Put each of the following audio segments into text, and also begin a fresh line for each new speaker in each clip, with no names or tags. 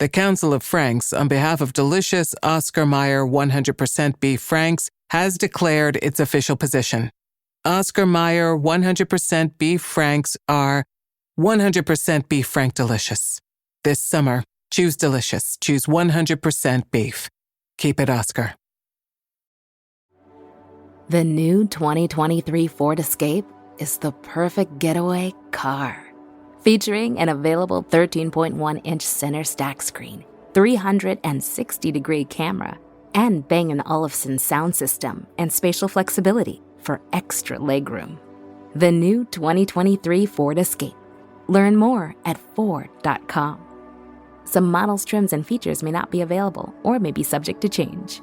The Council of Franks, on behalf of delicious Oscar Mayer 100% beef franks, has declared its official position. Oscar Mayer 100% beef franks are 100% beef frank delicious. This summer, choose delicious. Choose 100% beef. Keep it Oscar.
The new 2023 Ford Escape is the perfect getaway car. Featuring an available 13.1-inch center stack screen, 360-degree camera, and Bang & Olufsen sound system and spatial flexibility for extra legroom. The new 2023 Ford Escape. Learn more at Ford.com. Some models, trims, and features may not be available or may be subject to change.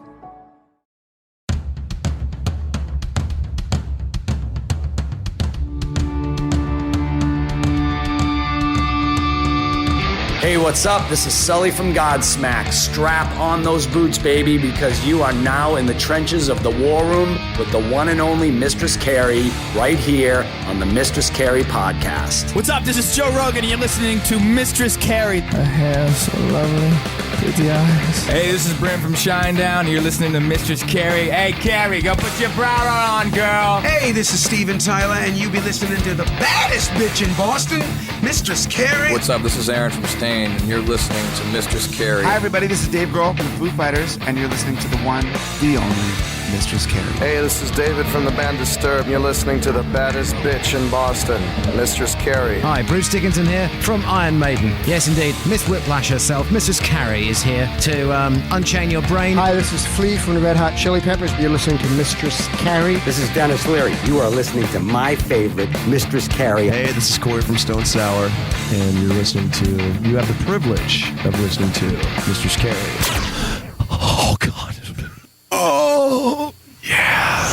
Hey, what's up? This is Sully from Godsmack. Strap on those boots, baby, because you are now in the trenches of the war room with the one and only Mistress Carrie right here on the Mistress Carrie podcast.
What's up? This is Joe Rogan, and you're listening to Mistress Carrie.
Her hair so lovely, pretty eyes.
Hey, this is Brent from Shinedown, and you're listening to Mistress Carrie. Hey, Carrie, go put your bra on, girl.
Hey, this is Steven Tyler, and you be listening to the baddest bitch in Boston, Mistress Carrie.
What's up? This is Aaron from Stain, and you're listening to Mistress Carrie.
Hi, everybody. This is Dave Grohl from the Foo Fighters, and you're listening to the one, the only Mistress Carrie.
Hey, this is David from the band Disturbed, and you're listening to the baddest bitch in Boston, Mistress Carrie.
Hi, Bruce Dickinson here from Iron Maiden. Yes, indeed, Miss Whiplash herself, Mrs. Carrie, is here to unchain your brain.
Hi, this is Flea from the Red Hot Chili Peppers. You're listening to Mistress Carrie.
This is Dennis Leary. You are listening to my favorite, Mistress Carrie.
Hey, this is Corey from Stone Sour, and you have the privilege of listening to Mistress Carrie. Oh, God. Oh, yeah.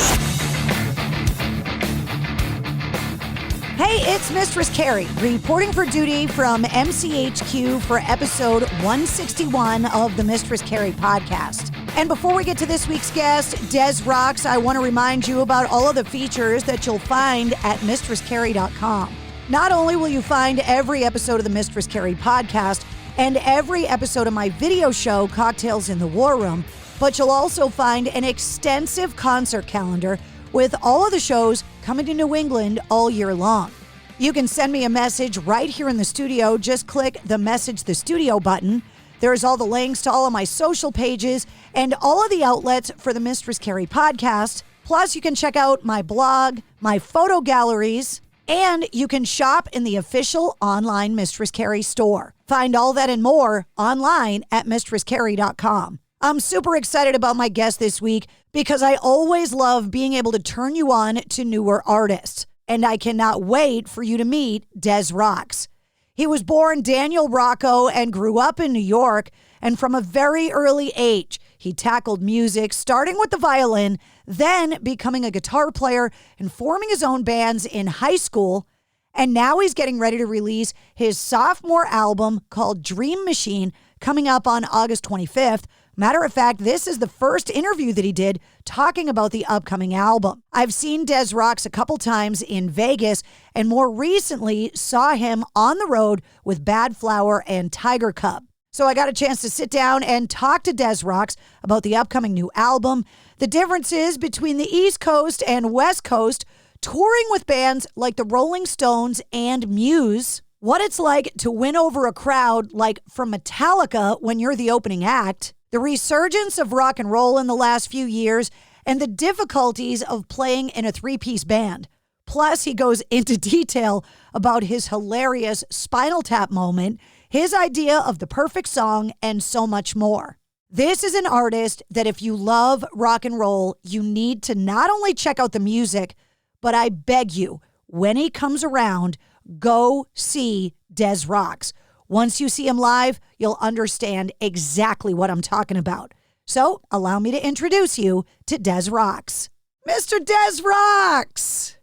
Hey, it's Mistress Carrie, reporting for duty from MCHQ for episode 161 of the Mistress Carrie podcast. And before we get to this week's guest, Des Rocs, I want to remind you about all of the features that you'll find at mistresscarrie.com. Not only will you find every episode of the Mistress Carrie podcast and every episode of my video show, Cocktails in the War Room, but you'll also find an extensive concert calendar with all of the shows coming to New England all year long. You can send me a message right here in the studio. Just click the Message the Studio button. There's all the links to all of my social pages and all of the outlets for the Mistress Carrie podcast. Plus, you can check out my blog, my photo galleries, and you can shop in the official online Mistress Carrie store. Find all that and more online at mistresscarrie.com. I'm super excited about my guest this week because I always love being able to turn you on to newer artists. And I cannot wait for you to meet Des Rocs. He was born Daniel Rocco and grew up in New York. And from a very early age, he tackled music, starting with the violin, then becoming a guitar player and forming his own bands in high school. And now he's getting ready to release his sophomore album called Dream Machine, coming up on August 25th. Matter of fact, this is the first interview that he did talking about the upcoming album. I've seen Des Rocs a couple times in Vegas and more recently saw him on the road with Bad Flower and Tiger Cub. So I got a chance to sit down and talk to Des Rocs about the upcoming new album, the differences between the East Coast and West Coast, touring with bands like the Rolling Stones and Muse, what it's like to win over a crowd like from Metallica when you're the opening act, the resurgence of rock and roll in the last few years, and the difficulties of playing in a three-piece band. Plus, he goes into detail about his hilarious Spinal Tap moment, his idea of the perfect song, and so much more. This is an artist that if you love rock and roll, you need to not only check out the music, but I beg you, when he comes around, go see Des Rocs. Once you see him live, you'll understand exactly what I'm talking about. So allow me to introduce you to Des Rocs. Mr. Des Rocs!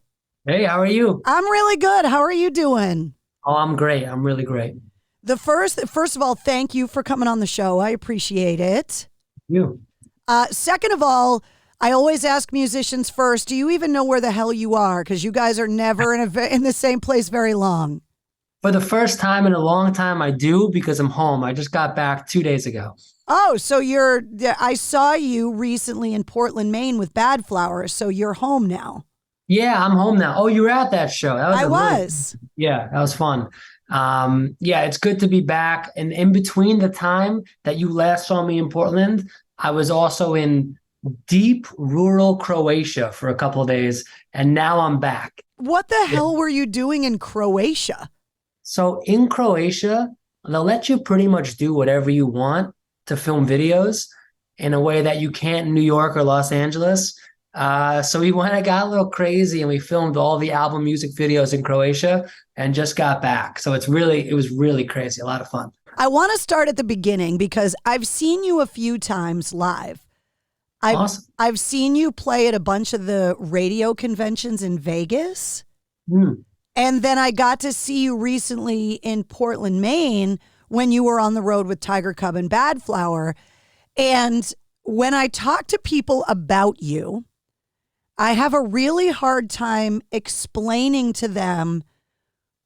Hey, how are you?
I'm really good. How are you doing?
Oh, I'm great. I'm really great.
First of all, thank you for coming on the show. I appreciate it.
You.
Second of all, I always ask musicians first, do you even know where the hell you are? Because you guys are never in the same place very long.
For the first time in a long time, I do because I'm home. I just got back 2 days ago.
Oh, so I saw you recently in Portland, Maine with Bad Flowers. So you're home now.
Yeah, I'm home now. Oh, you were at that show. That was yeah, that was fun. Yeah, it's good to be back. And in between the time that you last saw me in Portland, I was also in deep rural Croatia for a couple of days, and now I'm back.
What the hell were you doing in Croatia?
So in Croatia, they'll let you pretty much do whatever you want to film videos in a way that you can't in New York or Los Angeles. So we got a little crazy and we filmed all the album music videos in Croatia and just got back. So it was really crazy, a lot of fun.
I want to start at the beginning because I've seen you a few times live.
Awesome.
I've seen you play at a bunch of the radio conventions in Vegas. And then I got to see you recently in Portland, Maine, when you were on the road with Tiger Cub and Bad Flower. And when I talk to people about you, I have a really hard time explaining to them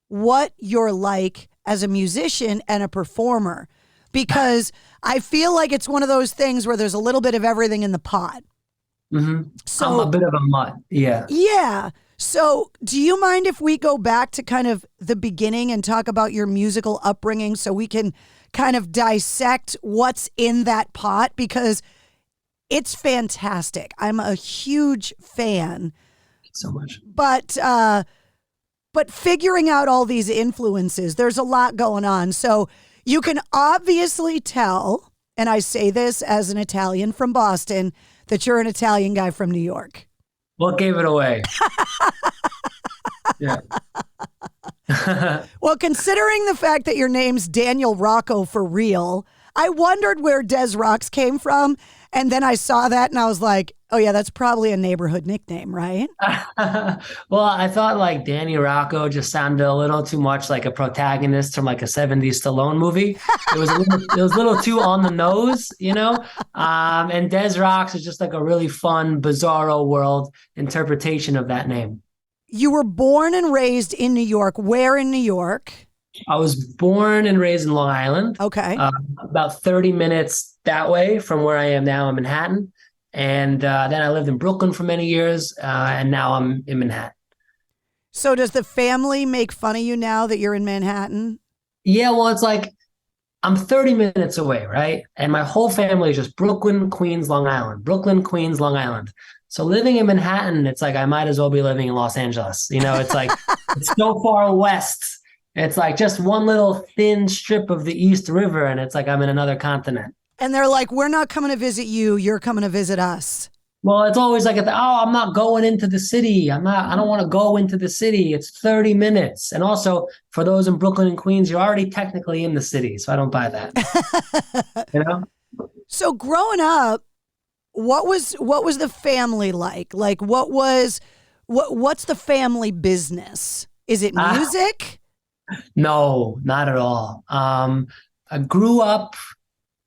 what you're like as a musician and a performer, because I feel like it's one of those things where there's a little bit of everything in the pot.
Mm-hmm.
So
I'm a bit of a mutt. Yeah.
Yeah. So do you mind if we go back to kind of the beginning and talk about your musical upbringing so we can kind of dissect what's in that pot? Because it's fantastic. I'm a huge fan.
Thanks so much.
But figuring out all these influences, there's a lot going on. So you can obviously tell, and I say this as an Italian from Boston, that you're an Italian guy from New York.
What gave it away? Yeah.
Well, considering the fact that your name's Daniel Rocco for real, I wondered where Des Rocs came from. And then I saw that and I was like, oh yeah, that's probably a neighborhood nickname, right?
Well, I thought like Daniel Rocco just sounded a little too much like a protagonist from like a 70s Stallone movie. It was a little too on the nose, you know? And Des Rocs is just like a really fun, bizarro world interpretation of that name.
You were born and raised in New York. Where in New York?
I was born and raised in Long Island.
Okay.
About 30 minutes that way from where I am now in Manhattan. And then I lived in Brooklyn for many years, and now I'm in Manhattan.
So does the family make fun of you now that you're in Manhattan?
Yeah, well, it's like I'm 30 minutes away, right? And my whole family is just Brooklyn, Queens, Long Island. Brooklyn, Queens, Long Island. So living in Manhattan, it's like I might as well be living in Los Angeles. You know, it's like it's so far west. It's like just one little thin strip of the East River, and it's like I'm in another continent.
And they're like, we're not coming to visit you. You're coming to visit us.
Well, it's always like, I'm not going into the city. I don't want to go into the city. It's 30 minutes. And also for those in Brooklyn and Queens, you're already technically in the city. So I don't buy that. You know?
So growing up, what was the family like? Like what's the family business? Is it music?
No, not at all. I grew up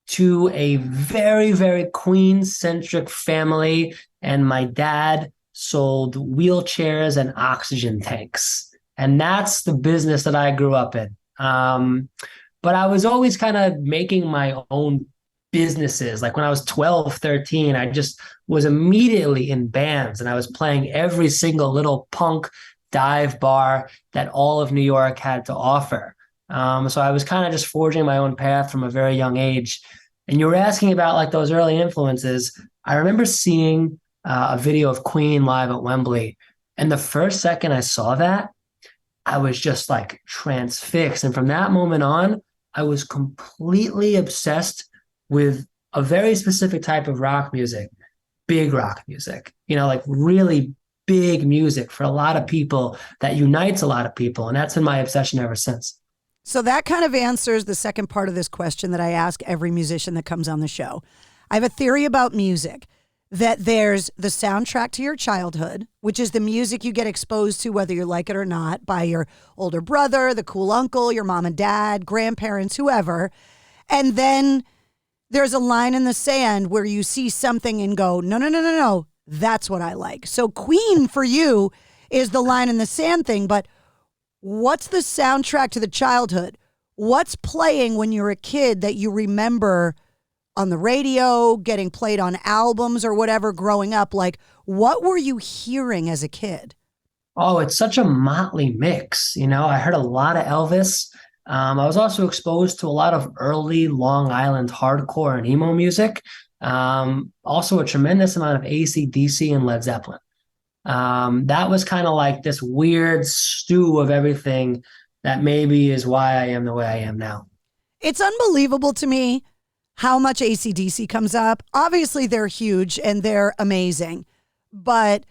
to a very, very Queens-centric family, and my dad sold wheelchairs and oxygen tanks. And that's the business that I grew up in. But I was always kind of making my own businesses. Like when I was 12, 13, I just was immediately in bands, and I was playing every single little punk dive bar that all of New York had to offer. So I was kind of just forging my own path from a very young age. And you were asking about like those early influences. I remember seeing a video of Queen live at Wembley. And the first second I saw that, I was just like transfixed. And from that moment on, I was completely obsessed with a very specific type of rock music, big rock music, you know, like really big music for a lot of people that unites a lot of people. And that's been my obsession ever since.
So that kind of answers the second part of this question that I ask every musician that comes on the show. I have a theory about music, that there's the soundtrack to your childhood, which is the music you get exposed to, whether you like it or not, by your older brother, the cool uncle, your mom and dad, grandparents, whoever. And then there's a line in the sand where you see something and go, no, that's what I like. So Queen for you is the line in the sand thing, but what's the soundtrack to the childhood? What's playing when you're a kid that you remember on the radio, getting played on albums or whatever growing up? Like, what were you hearing as a kid?
Oh, it's such a motley mix. I heard a lot of Elvis. I was also exposed to a lot of early Long Island hardcore and emo music. Also a tremendous amount of AC/DC and Led Zeppelin. That was kind of like this weird stew of everything that maybe is why I am the way I am now.
It's unbelievable to me how much AC/DC comes up. Obviously, they're huge and they're amazing, but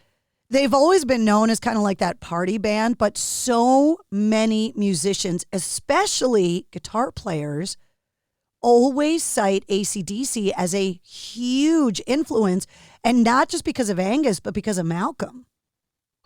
they've always been known as kind of like that party band. But so many musicians, especially guitar players, always cite AC/DC as a huge influence, and not just because of Angus, but because of Malcolm.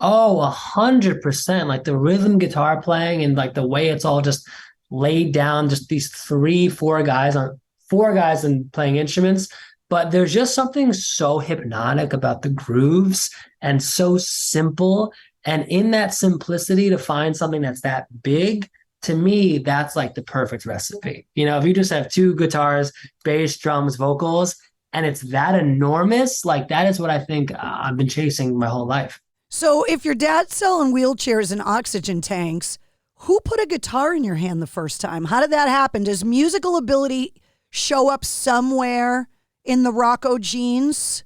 Oh, 100%. Like the rhythm guitar playing and like the way it's all just laid down, just these 4 guys and playing instruments. But there's just something so hypnotic about the grooves and so simple. And in that simplicity, to find something that's that big, to me, that's like the perfect recipe. If you just have 2 guitars, bass, drums, vocals, and it's that enormous, like that is what I think I've been chasing my whole life.
So if your dad's selling wheelchairs and oxygen tanks, who put a guitar in your hand the first time? How did that happen? Does musical ability show up somewhere in the Rocco genes?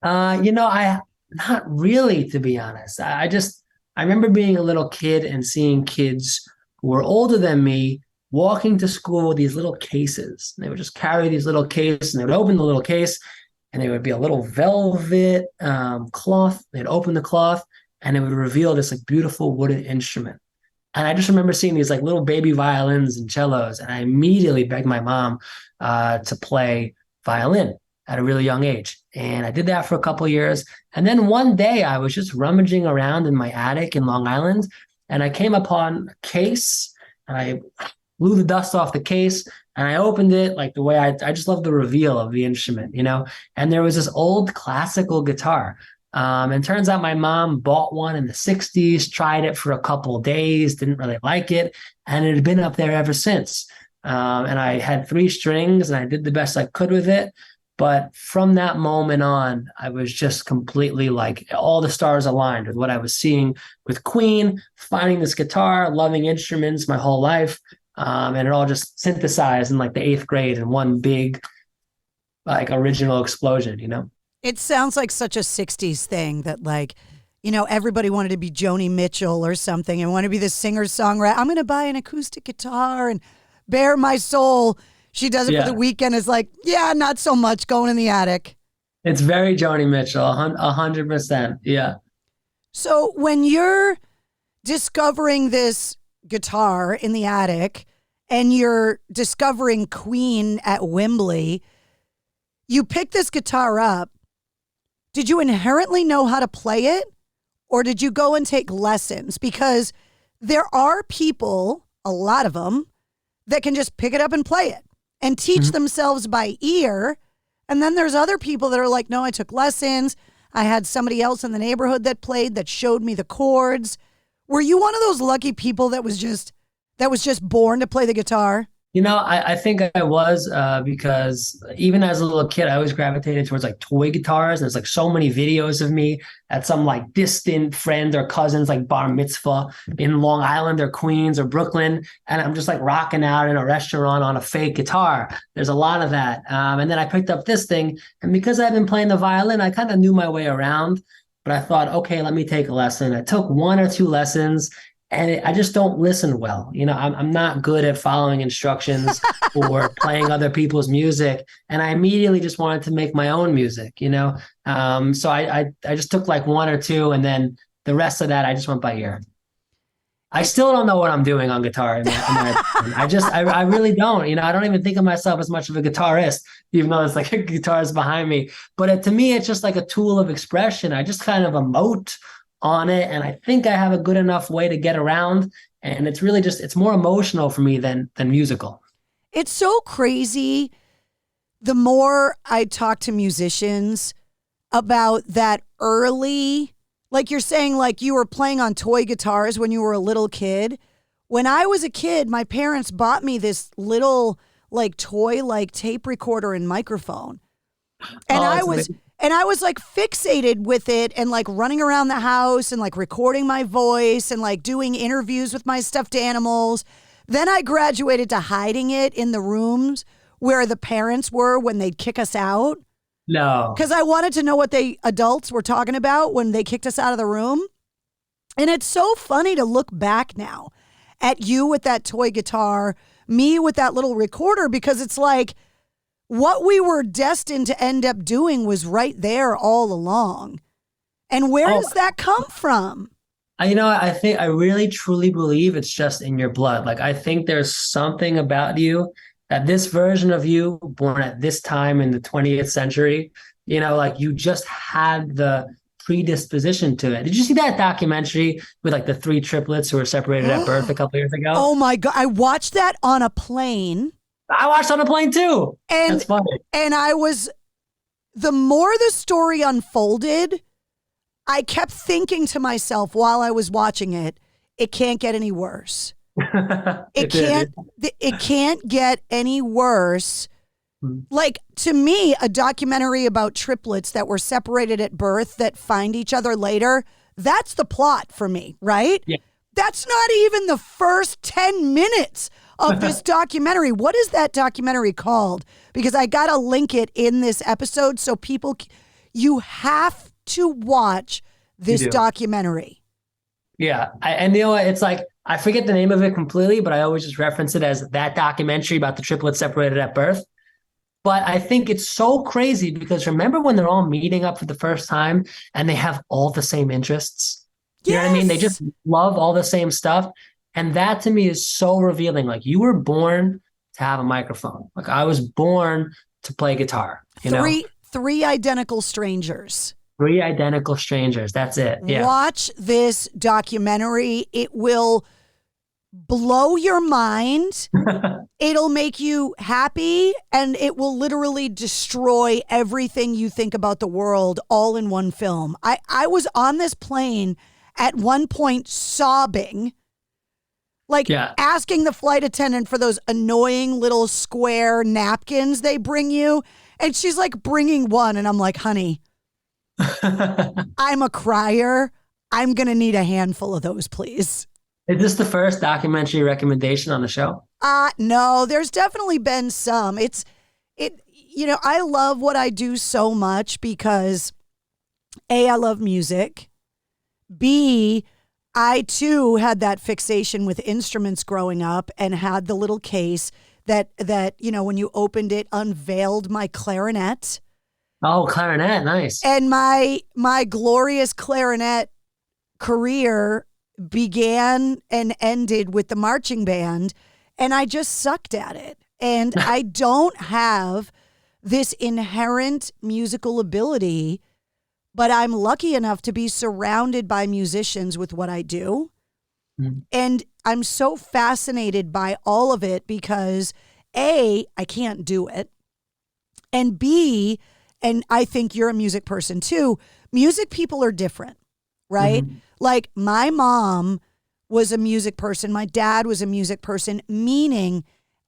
I not really, to be honest. I remember being a little kid and seeing kids who were older than me walking to school with these little cases. They would just carry these little cases, and they would open the little case, and there would be a little velvet cloth. They'd open the cloth, and it would reveal this like beautiful wooden instrument. And I just remember seeing these like little baby violins and cellos, and I immediately begged my mom to play violin at a really young age. And I did that for a couple of years. And then one day I was just rummaging around in my attic in Long Island, and I came upon a case, and I blew the dust off the case, and I opened it like the way I just love the reveal of the instrument, and there was this old classical guitar. And turns out my mom bought one in the 60s, tried it for a couple of days, didn't really like it, and it had been up there ever since. And I had 3 strings, and I did the best I could with it. But from that moment on, I was just completely like all the stars aligned with what I was seeing with Queen, finding this guitar, loving instruments my whole life. And it all just synthesized in like the 8th grade in one big like original explosion,
It sounds like such a 60s thing that like, everybody wanted to be Joni Mitchell or something and want to be the singer-songwriter. I'm going to buy an acoustic guitar and bare my soul. She does it for the weekend. Is like, yeah, not so much, going in the attic.
It's very Joni Mitchell, 100%. Yeah.
So when you're discovering this guitar in the attic and you're discovering Queen at Wembley, you pick this guitar up. Did you inherently know how to play it, or did you go and take lessons? Because there are people, a lot of them, that can just pick it up and play it and teach themselves by ear. And then there's other people that are like, no, I took lessons. I had somebody else in the neighborhood that played, that showed me the chords. Were you one of those lucky people that was just born to play the guitar?
I think I was because even as a little kid, I always gravitated towards like toy guitars. There's like so many videos of me at some like distant friend or cousin's like bar mitzvah in Long Island or Queens or Brooklyn. And I'm just like rocking out in a restaurant on a fake guitar. There's a lot of that. And then I picked up this thing. And because I've been playing the violin, I kind of knew my way around. But I thought, okay, let me take a lesson. I took 1 or 2 lessons. And I just don't listen well. I'm not good at following instructions or playing other people's music. And I immediately just wanted to make my own music, So I just took like 1 or 2, and then the rest of that, I just went by ear. I still don't know what I'm doing on guitar. I really don't. I don't even think of myself as much of a guitarist, even though it's like a guitarist behind me. But to me, it's just like a tool of expression. I just kind of emote on it, and I think I have a good enough way to get around, and it's really just, it's more emotional for me than musical.
It's so crazy. The more I talk to musicians about that early, like you're saying, like you were playing on toy guitars when you were a little kid, when I was a kid, my parents bought me this little like toy, like tape recorder and microphone. And I was like fixated with it and like running around the house and like recording my voice and like doing interviews with my stuffed animals. Then I graduated to hiding it in the rooms where the parents were when they'd kick us out.
No.
Because I wanted to know what they adults were talking about when they kicked us out of the room. And it's so funny to look back now at you with that toy guitar, me with that little recorder, because it's like what we were destined to end up doing was right there all along. And where does that come from?
I really truly believe it's just in your blood. Like, I think there's something about you that this version of you, born at this time in the 20th century, like you just had the predisposition to it. Did you see that documentary with like the 3 triplets who were separated at birth a couple years ago?
Oh my God. I watched that on a plane.
I watched on a plane too.
And,
that's funny.
And the more the story unfolded, I kept thinking to myself while I was watching it, it can't get any worse. It can't get any worse. Like, to me, a documentary about triplets that were separated at birth that find each other later, that's the plot for me, right?
Yeah.
That's not even the first 10 minutes of this documentary. What is that documentary called? Because I got to link it in this episode so you have to watch this documentary.
Yeah. And it's like, I forget the name of it completely, but I always just reference it as that documentary about the triplets separated at birth. But I think it's so crazy because remember when they're all meeting up for the first time and they have all the same interests? You know what I mean? They just love all the same stuff. And that to me is so revealing. Like, you were born to have a microphone. Like, I was born to play guitar.
Three identical strangers.
3 identical strangers. That's it. Yeah.
Watch this documentary. It will blow your mind. It'll make you happy, and it will literally destroy everything you think about the world all in one film. I was on this plane at one point sobbing, like asking the flight attendant for those annoying little square napkins they bring you. And she's like bringing one. And I'm like, honey, I'm a crier. I'm going to need a handful of those, please.
Is this the first documentary recommendation on the show?
No, there's definitely been some. I love what I do so much because A, I love music. B, I too had that fixation with instruments growing up and had the little case that when you opened it, unveiled my clarinet.
Oh, clarinet, nice.
And my glorious clarinet career began and ended with the marching band, and I just sucked at it. And I don't have this inherent musical ability, but I'm lucky enough to be surrounded by musicians with what I do. Mm. And I'm so fascinated by all of it because A, I can't do it. And B, and I think you're a music person too, music people are different, right? Mm-hmm. Like, my mom was a music person. My dad was a music person, meaning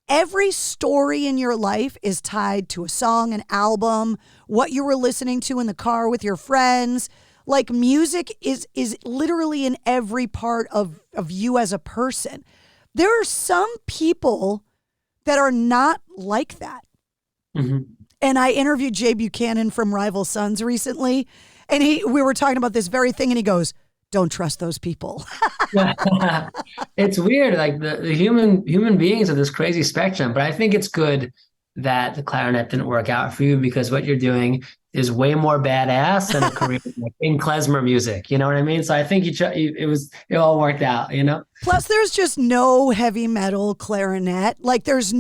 every story in your life is tied to a song, an album, what you were listening to in the car with your friends. Like, music is literally in every part of you as a person. There are some people that are not like that. Mm-hmm. And I interviewed Jay Buchanan from Rival Sons recently, and we were talking about this very thing, and he goes, don't trust those people.
It's weird. Like, the human beings have this crazy spectrum, but I think it's good that the clarinet didn't work out for you because what you're doing is way more badass than a career in klezmer music. You know what I mean? So I think it all worked out,
Plus, there's just no heavy metal clarinet. Like, there's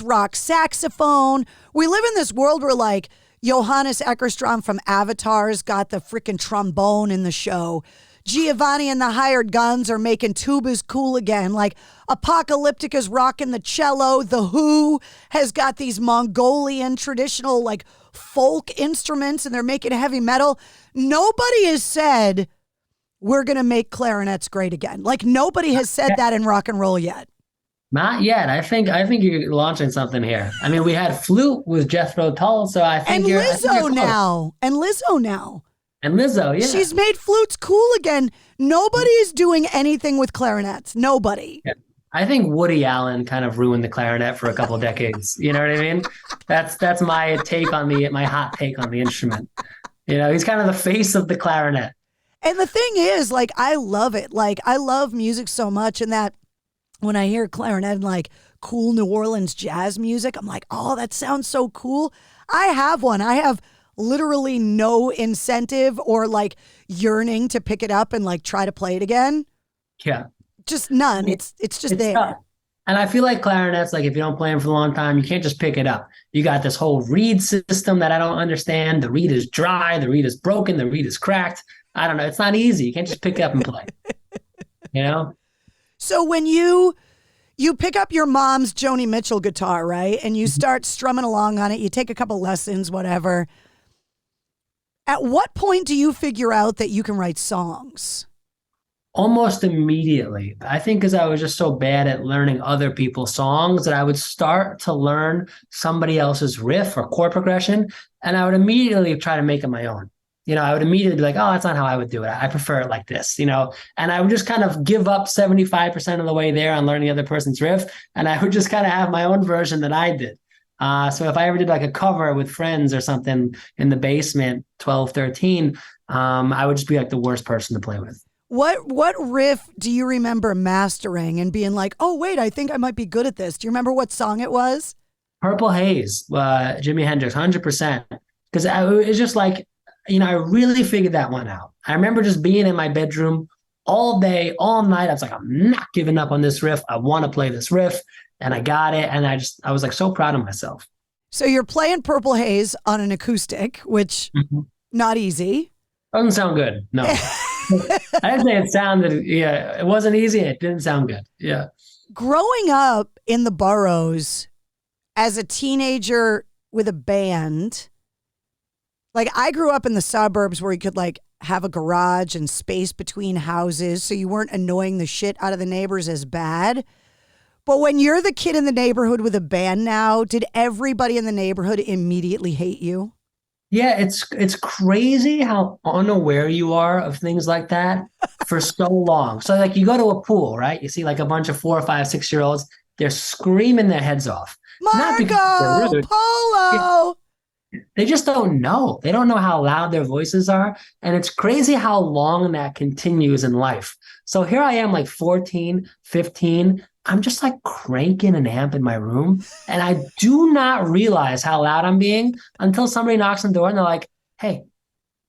rock saxophone. We live in this world where, like, Johannes Eckerstrom from Avatar's got the freaking trombone in the show. Giovanni and the Hired Guns are making tubas cool again. Like, Apocalyptic is rocking the cello. The Who has got these Mongolian traditional, like, folk instruments, and they're making heavy metal. Nobody has said, we're going to make clarinets great again. Like nobody has said that in rock and roll yet.
Not yet. I think you're launching something here. I mean, we had flute with Jethro Tull, so I think
and Lizzo now. And Lizzo, yeah. She's made flutes cool again. Nobody is doing anything with clarinets. Nobody.
Yeah. I think Woody Allen kind of ruined the clarinet for a couple of decades. You know what I mean? That's my hot take on the instrument. He's kind of the face of the clarinet.
And the thing is, like, I love it. Like, I love music so much, and that when I hear clarinet and like cool New Orleans jazz music, I'm like, oh, that sounds so cool. I have one. I have literally no incentive or like yearning to pick it up and like try to play it again.
Yeah.
Just none. It's just there.
Tough. And I feel like clarinets, like if you don't play them for a long time, you can't just pick it up. You got this whole reed system that I don't understand. The reed is dry. The reed is broken. The reed is cracked. I don't know. It's not easy. You can't just pick it up and play.
So when you pick up your mom's Joni Mitchell guitar, right? And you start strumming along on it, you take a couple lessons, whatever. At what point do you figure out that you can write songs?
Almost immediately. I think because I was just so bad at learning other people's songs that I would start to learn somebody else's riff or chord progression, and I would immediately try to make it my own. I would immediately be like, oh, that's not how I would do it. I prefer it like this, and I would just kind of give up 75% of the way there on learning the other person's riff, and I would just kind of have my own version that I did. So if I ever did like a cover with friends or something in the basement, 12, 13, I would just be like the worst person to play with.
What riff do you remember mastering and being like, oh, wait, I think I might be good at this? Do you remember what song it was?
Purple Haze, Jimi Hendrix, 100%. Because it's just like, I really figured that one out. I remember just being in my bedroom all day, all night. I was like, I'm not giving up on this riff. I want to play this riff. And I got it. And I was like so proud of myself.
So you're playing Purple Haze on an acoustic, which not easy.
Doesn't sound good. No. I didn't say it sounded, it wasn't easy. It didn't sound good. Yeah.
Growing up in the boroughs as a teenager with a band, like I grew up in the suburbs where you could like have a garage and space between houses so you weren't annoying the shit out of the neighbors as bad. But when you're the kid in the neighborhood with a band now, did everybody in the neighborhood immediately hate you?
Yeah, it's crazy how unaware you are of things like that for so long. So like you go to a pool, right? You see like a bunch of 4, 5, 6-year-olds, they're screaming their heads off.
Marco Polo.
They just don't know. They don't know how loud their voices are. And it's crazy how long that continues in life. So here I am like 14, 15. I'm just like cranking an amp in my room. And I do not realize how loud I'm being until somebody knocks on the door and they're like, hey,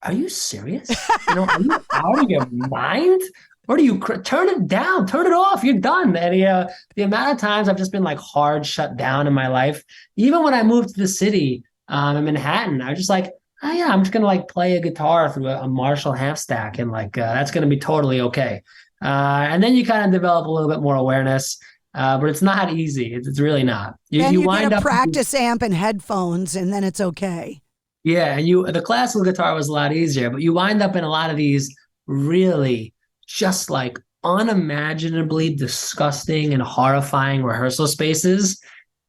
are you serious? Are you out of your mind? Or do you turn it down, turn it off? You're done. And the amount of times I've just been like hard shut down in my life, even when I moved to the city in Manhattan, I was just like, oh yeah, I'm just going to like play a guitar through a Marshall half stack. And like, that's going to be totally okay. And then you kind of develop a little bit more awareness, but it's not easy. It's really not.
You wind up practice amp and headphones, and then it's okay.
Yeah, and the classical guitar was a lot easier, but you wind up in a lot of these really just like unimaginably disgusting and horrifying rehearsal spaces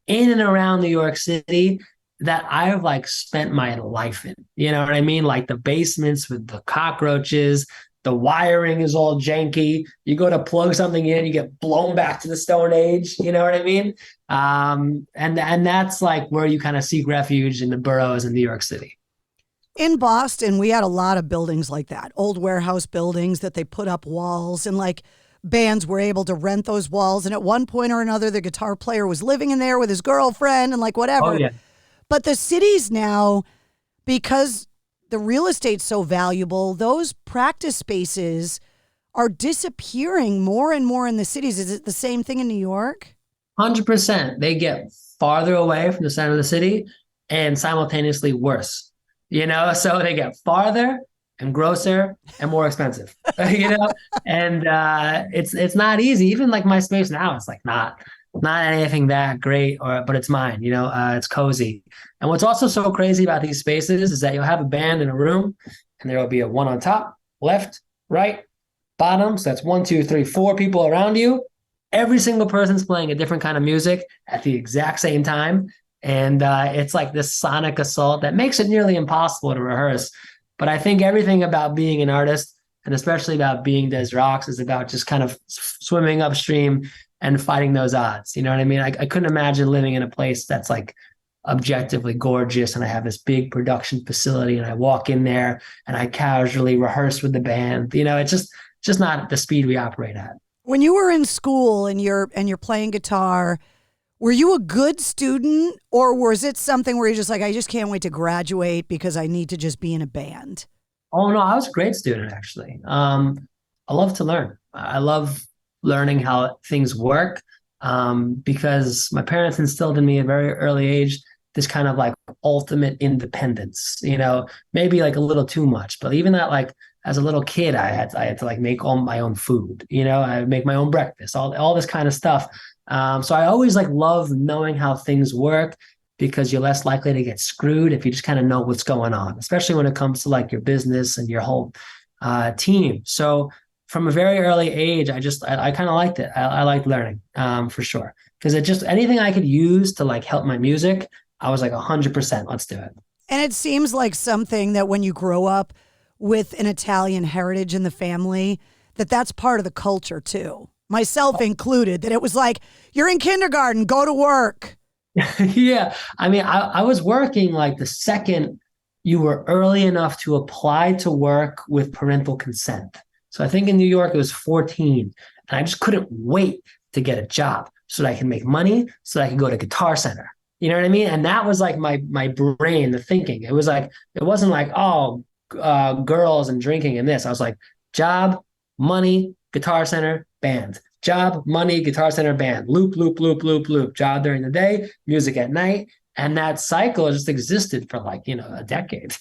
in and around New York City that I've like spent my life in. You know what I mean? Like the basements with the cockroaches. The wiring is all janky. You go to plug something in, you get blown back to the Stone Age. You know what I mean? And that's like where you kind of seek refuge in the boroughs in New York City.
In Boston, we had a lot of buildings like that, old warehouse buildings that they put up walls, and like bands were able to rent those walls. And at one point or another, the guitar player was living in there with his girlfriend and like whatever.
Oh, yeah.
But the cities now, because the real estate's so valuable, those practice spaces are disappearing more and more in the cities. Is it the same thing in New York?
100%. They get farther away from the center of the city and simultaneously worse, so they get farther and grosser and more expensive, and it's not easy. Even like my space now, it's like not anything that great, but it's mine, it's cozy. And what's also so crazy about these spaces is that you'll have a band in a room and there will be a one on top, left, right, bottom. So that's 1, 2, 3, 4 people around you. Every single person's playing a different kind of music at the exact same time. And it's like this sonic assault that makes it nearly impossible to rehearse. But I think everything about being an artist, and especially about being Des Rocs, is about just kind of swimming upstream and fighting those odds. You know what I mean? I couldn't imagine living in a place that's like objectively gorgeous and I have this big production facility and I walk in there and I casually rehearse with the band. You know, it's just not the speed we operate at.
When you were in school and you're playing guitar, were you a good student, or was it something where you're just like, I just can't wait to graduate because I need to just be in a band?
Oh, no, I was a great student, actually. I love to learn. I love learning how things work because my parents instilled in me at a very early age this kind of like ultimate independence, you know, maybe like a little too much. But even that, like, as a little kid, I had to like make all my own food, you know, I would make my own breakfast, all this kind of stuff. So I always like love knowing how things work because you're less likely to get screwed if you just kind of know what's going on, especially when it comes to like your business and your whole team. So from a very early age, I kind of liked it. I liked learning for sure. Because it just, anything I could use to like help my music, I was like 100%, let's do it.
And it seems like something that when you grow up with an Italian heritage in the family, that's part of the culture too. Myself included, that it was like, you're in kindergarten, go to work.
Yeah. I mean, I was working like the second you were early enough to apply to work with parental consent. So I think in New York, it was 14. And I just couldn't wait to get a job so that I can make money, so that I could go to Guitar Center. You know what I mean? And that was like my brain, the thinking. It was like, it wasn't like, girls and drinking and this. I was like, job, money, Guitar Center, band. Job, money, Guitar Center, band. Loop, loop, loop, loop, loop. Job during the day, music at night. And that cycle just existed for like, you know, a decade.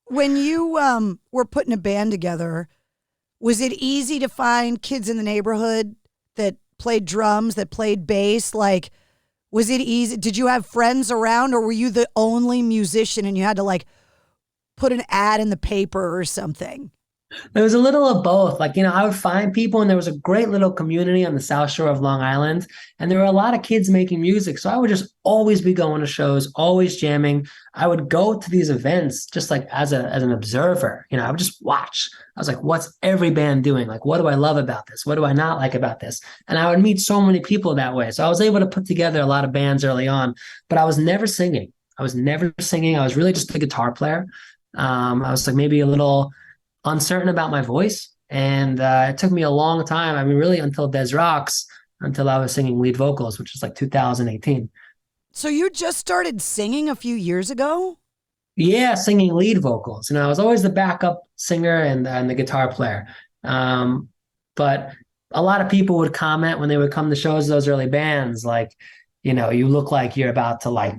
When you were putting a band together, was it easy to find kids in the neighborhood that played drums, that played bass? Like, was it easy? Did you have friends around, or were you the only musician and you had to like put an ad in the paper or something?
There was a little of both. Like, you know, I would find people, and there was a great little community on the South Shore of Long Island, and there were a lot of kids making music. So I would just always be going to shows, always jamming. I would go to these events just like as an observer. You know, I would just watch. I was like, what's every band doing? Like, what do I love about this? What do I not like about this? And I would meet so many people that way. So I was able to put together a lot of bands early on, but I was never singing. I was really just a guitar player. I was like maybe a little uncertain about my voice. And it took me a long time. I mean, really until Des Rocs, until I was singing lead vocals, which was like 2018.
So you just started singing a few years ago?
Yeah, singing lead vocals. You know, I was always the backup singer and the guitar player. But a lot of people would comment when they would come to shows of those early bands, like, you know, you look like you're about to like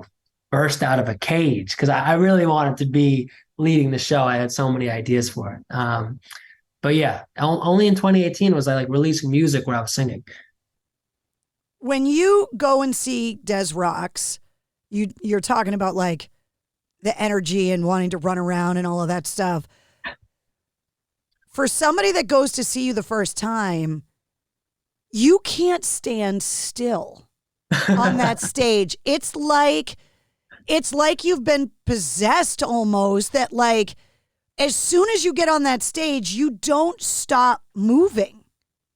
burst out of a cage. Because I really wanted to be leading the show. I had so many ideas for it. But yeah, only in 2018 was I like releasing music where I was singing.
When you go and see Des Rocs, you're talking about like the energy and wanting to run around and all of that stuff. For somebody that goes to see you the first time, you can't stand still on that stage. It's like you've been possessed almost, that like as soon as you get on that stage, you don't stop moving.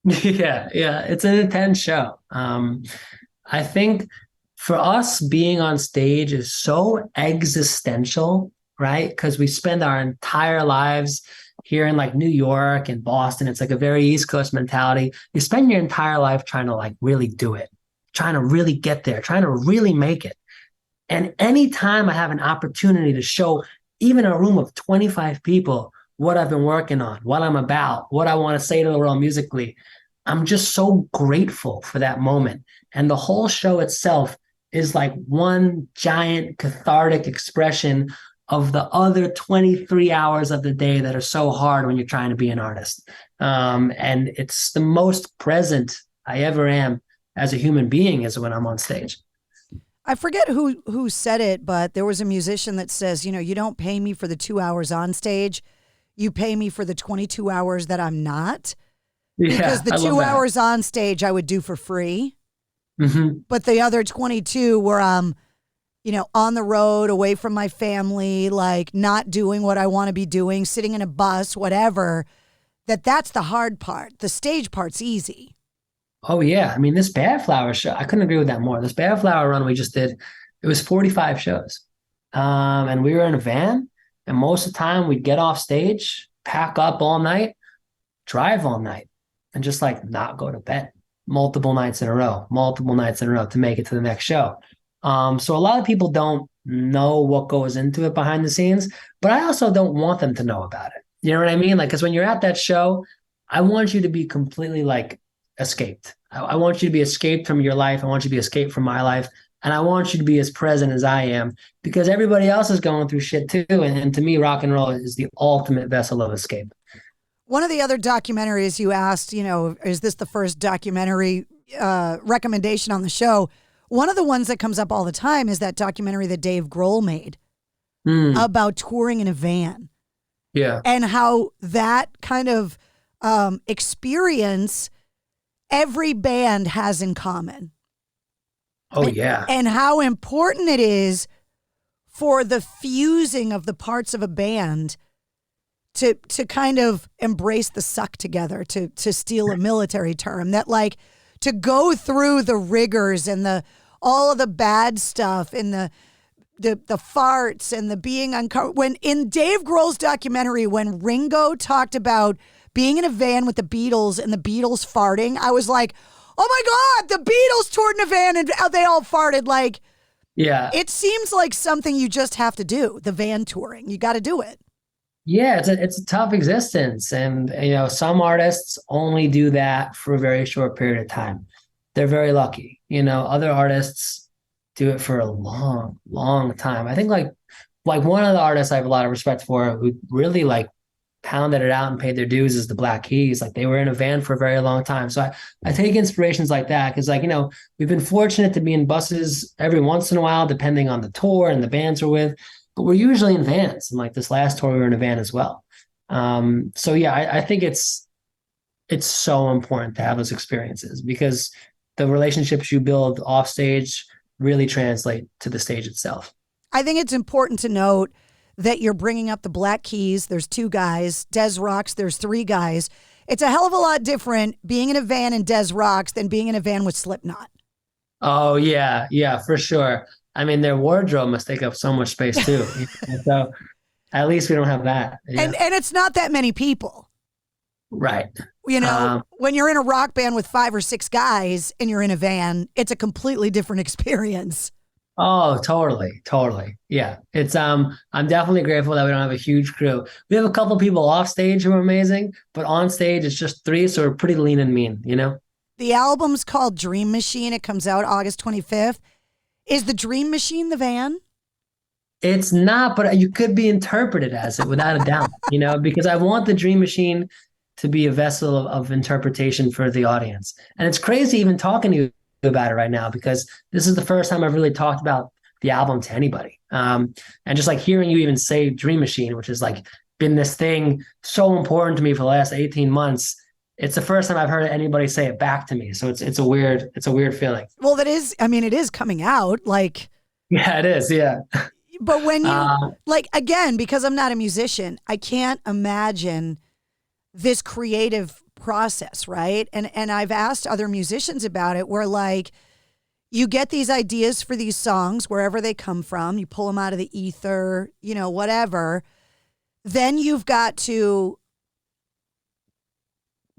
Yeah. It's an intense show. I think for us, being on stage is so existential, right? Because we spend our entire lives here in like New York and Boston. It's like a very East Coast mentality. You spend your entire life trying to like really do it, trying to really get there, trying to really make it. And anytime I have an opportunity to show even a room of 25 people what I've been working on, what I'm about, what I want to say to the world musically, I'm just so grateful for that moment. And the whole show itself is like one giant cathartic expression of the other 23 hours of the day that are so hard when you're trying to be an artist. And it's the most present I ever am as a human being is when I'm on stage.
I forget who said it, but there was a musician that says, you know, you don't pay me for the 2 hours on stage. you pay me for the 22 hours that I'm not.
Yeah,
Because the
I love
2
that.
hours on stage I would do for free.
Mm-hmm.
But the other 22 where I'm, on the road, away from my family, like not doing what I want to be doing, sitting in a bus, whatever, that's the hard part. The stage part's easy.
Oh, yeah. I mean, this Bad Flower show, I couldn't agree with that more. This Bad Flower run we just did, it was 45 shows. And we were in a van, and most of the time we'd get off stage, pack up all night, drive all night, and just like not go to bed multiple nights in a row to make it to the next show. So a lot of people don't know what goes into it behind the scenes, but I also don't want them to know about it. You know what I mean? Like, because when you're at that show, I want you to be completely like escaped. I want you to be escaped from your life. I want you to be escaped from my life. And I want you to be as present as I am, because everybody else is going through shit too. And to me, rock and roll is the ultimate vessel of escape.
One of the other documentaries you asked, is this the first documentary recommendation on the show? One of the ones that comes up all the time is that documentary that Dave Grohl made about touring in a van.
Yeah.
And how that kind of experience every band has in common.
Oh, yeah.
And how important it is for the fusing of the parts of a band to kind of embrace the suck together, to steal a military term, that like to go through the rigors and all of the bad stuff and the farts and the being uncomfortable. When in Dave Grohl's documentary, when Ringo talked about being in a van with the Beatles and the Beatles farting, I was like, oh my God, the Beatles toured in a van and they all farted. Like,
yeah,
it seems like something you just have to do, the van touring. You got to do it.
Yeah, it's a tough existence. And, some artists only do that for a very short period of time. They're very lucky. Other artists do it for a long, long time. I think like one of the artists I have a lot of respect for who really like pounded it out and paid their dues is the Black Keys. Like, they were in a van for a very long time. So I take inspirations like that because, like, we've been fortunate to be in buses every once in a while, depending on the tour and the bands we're with, but we're usually in vans. And like this last tour, we were in a van as well. So yeah, I think it's so important to have those experiences because the relationships you build off stage really translate to the stage itself.
I think it's important to note that you're bringing up the Black Keys. There's 2 guys. Des Rocs, there's 3 guys. It's a hell of a lot different being in a van in Des Rocs than being in a van with Slipknot.
Oh, yeah. Yeah, for sure. I mean, their wardrobe must take up so much space too. So at least we don't have that. Yeah.
And it's not that many people.
Right.
When you're in a rock band with 5 or 6 guys and you're in a van, it's a completely different experience.
Oh, totally. Yeah. It's I'm definitely grateful that we don't have a huge crew. We have a couple people off stage who are amazing, but on stage it's just 3, so we're pretty lean and mean,
The album's called Dream Machine. It comes out August 25th. Is the Dream Machine the van?
It's not, but you could be interpreted as it without a doubt, because I want the Dream Machine to be a vessel of interpretation for the audience. And it's crazy even talking to you about it right now because this is the first time I've really talked about the album to anybody. And just like hearing you even say Dream Machine, which has like been this thing so important to me for the last 18 months. It's the first time I've heard anybody say it back to me. So it's a weird feeling.
Well, it is coming out like.
Yeah, it is. Yeah.
But when you again, because I'm not a musician, I can't imagine this creative process, right? And I've asked other musicians about it where like you get these ideas for these songs wherever they come from, you pull them out of the ether, whatever. Then you've got to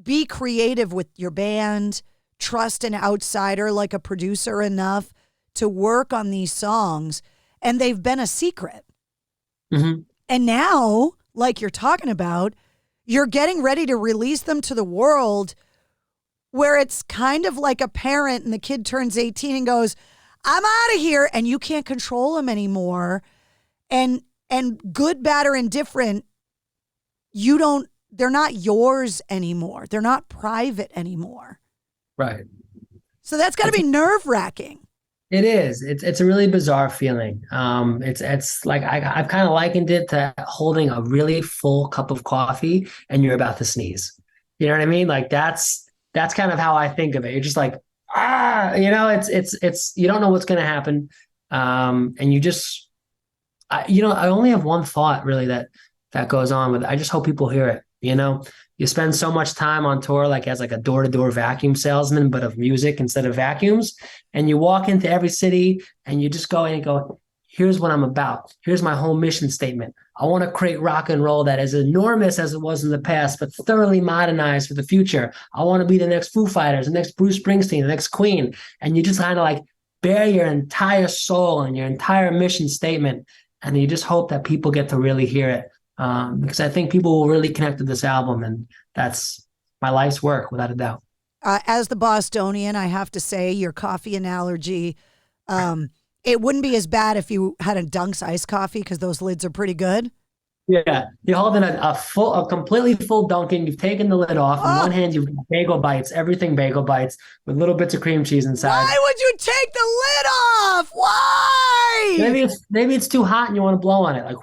be creative with your band, trust an outsider like a producer enough to work on these songs, and they've been a secret.
Mm-hmm.
And now, like you're talking about, you're getting ready to release them to the world where it's kind of like a parent and the kid turns 18 and goes, I'm out of here, and you can't control them anymore. And good, bad, or indifferent, they're not yours anymore. They're not private anymore.
Right.
So that's got to be nerve-wracking.
It is. It's a really bizarre feeling. It's like I've kind of likened it to holding a really full cup of coffee and you're about to sneeze. You know what I mean? Like that's kind of how I think of it. You're just like, it's you don't know what's going to happen, and you just, I only have one thought really that goes on with it. I just hope people hear it. You spend so much time on tour, like as like a door-to-door vacuum salesman, but of music instead of vacuums. And you walk into every city and you just go in and go, here's what I'm about. Here's my whole mission statement. I want to create rock and roll that is enormous as it was in the past, but thoroughly modernized for the future. I want to be the next Foo Fighters, the next Bruce Springsteen, the next Queen. And you just kind of like bare your entire soul and your entire mission statement. And you just hope that people get to really hear it. Because I think people will really connect to this album, and that's my life's work, without a doubt.
As the Bostonian, I have to say your coffee analogy, it wouldn't be as bad if you had a Dunk's iced coffee because those lids are pretty good.
Yeah, you're holding a completely full Dunkin'. You've taken the lid off. On one hand, you've got bagel bites, everything bagel bites with little bits of cream cheese inside.
Why would you take the lid off? Why?
Maybe it's too hot and you want to blow on it. Like,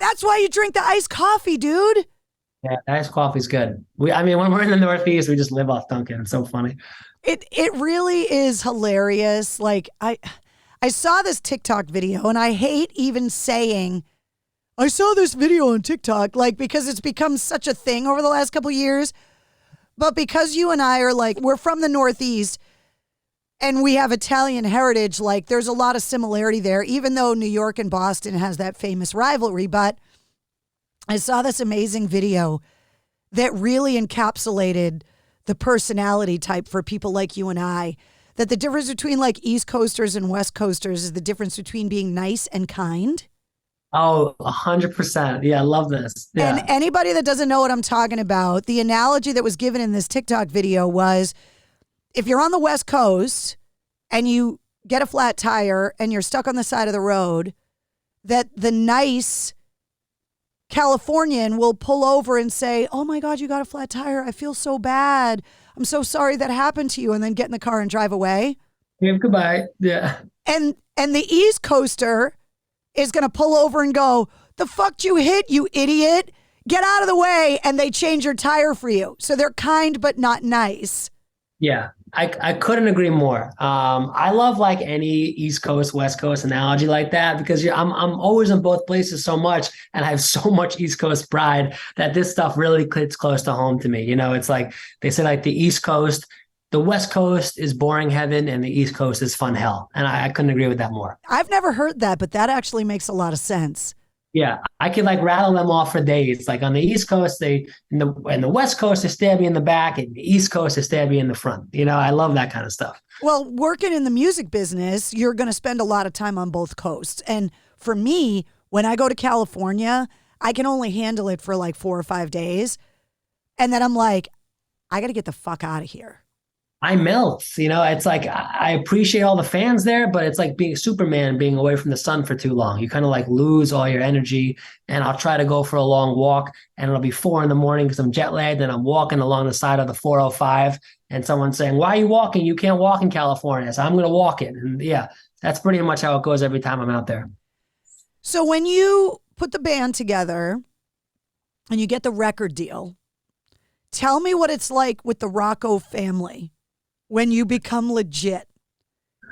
that's why you drink the iced coffee, dude.
Yeah, iced coffee's good. When we're in the Northeast, we just live off Dunkin'. It's so funny.
It really is hilarious. Like I saw this TikTok video, and I hate even saying I saw this video on TikTok, like, because it's become such a thing over the last couple of years. But because you and I are like, we're from the Northeast and we have Italian heritage, like there's a lot of similarity there, even though New York and Boston has that famous rivalry. But I saw this amazing video that really encapsulated the personality type for people like you and I, that the difference between like East Coasters and West Coasters is the difference between being nice and kind.
Oh, 100%. Yeah, I love this. Yeah.
And anybody that doesn't know what I'm talking about, the analogy that was given in this TikTok video was, if you're on the West Coast and you get a flat tire and you're stuck on the side of the road, that the nice Californian will pull over and say, oh my God, you got a flat tire. I feel so bad. I'm so sorry that happened to you. And then get in the car and drive away.
Yeah, goodbye. Yeah.
And the East Coaster is going to pull over and go, the fuck you hit, you idiot. Get out of the way. And they change your tire for you. So they're kind, but not nice.
Yeah, I couldn't agree more. I love like any East Coast, West Coast analogy like that, because I'm always in both places so much, and I have so much East Coast pride that this stuff really hits close to home to me. It's like they say, like the East Coast, the West Coast is boring heaven and the East Coast is fun hell. And I couldn't agree with that more.
I've never heard that, but that actually makes a lot of sense.
Yeah, I could like rattle them off for days. Like on the East Coast, in the West Coast, they stab you in the back, and the East Coast, they stab you in the front. I love that kind of stuff.
Well, working in the music business, you're going to spend a lot of time on both coasts. And for me, when I go to California, I can only handle it for like 4 or 5 days. And then I'm like, I got to get the fuck out of here.
I melt, it's like, I appreciate all the fans there, but it's like being Superman, being away from the sun for too long. You kind of like lose all your energy, and I'll try to go for a long walk and it'll be 4 a.m. because I'm jet lagged and I'm walking along the side of the 405 and someone's saying, why are you walking? You can't walk in California. So I'm going to walk it. And yeah, that's pretty much how it goes every time I'm out there.
So when you put the band together and you get the record deal, tell me what it's like with the Rocco family. When you become legit,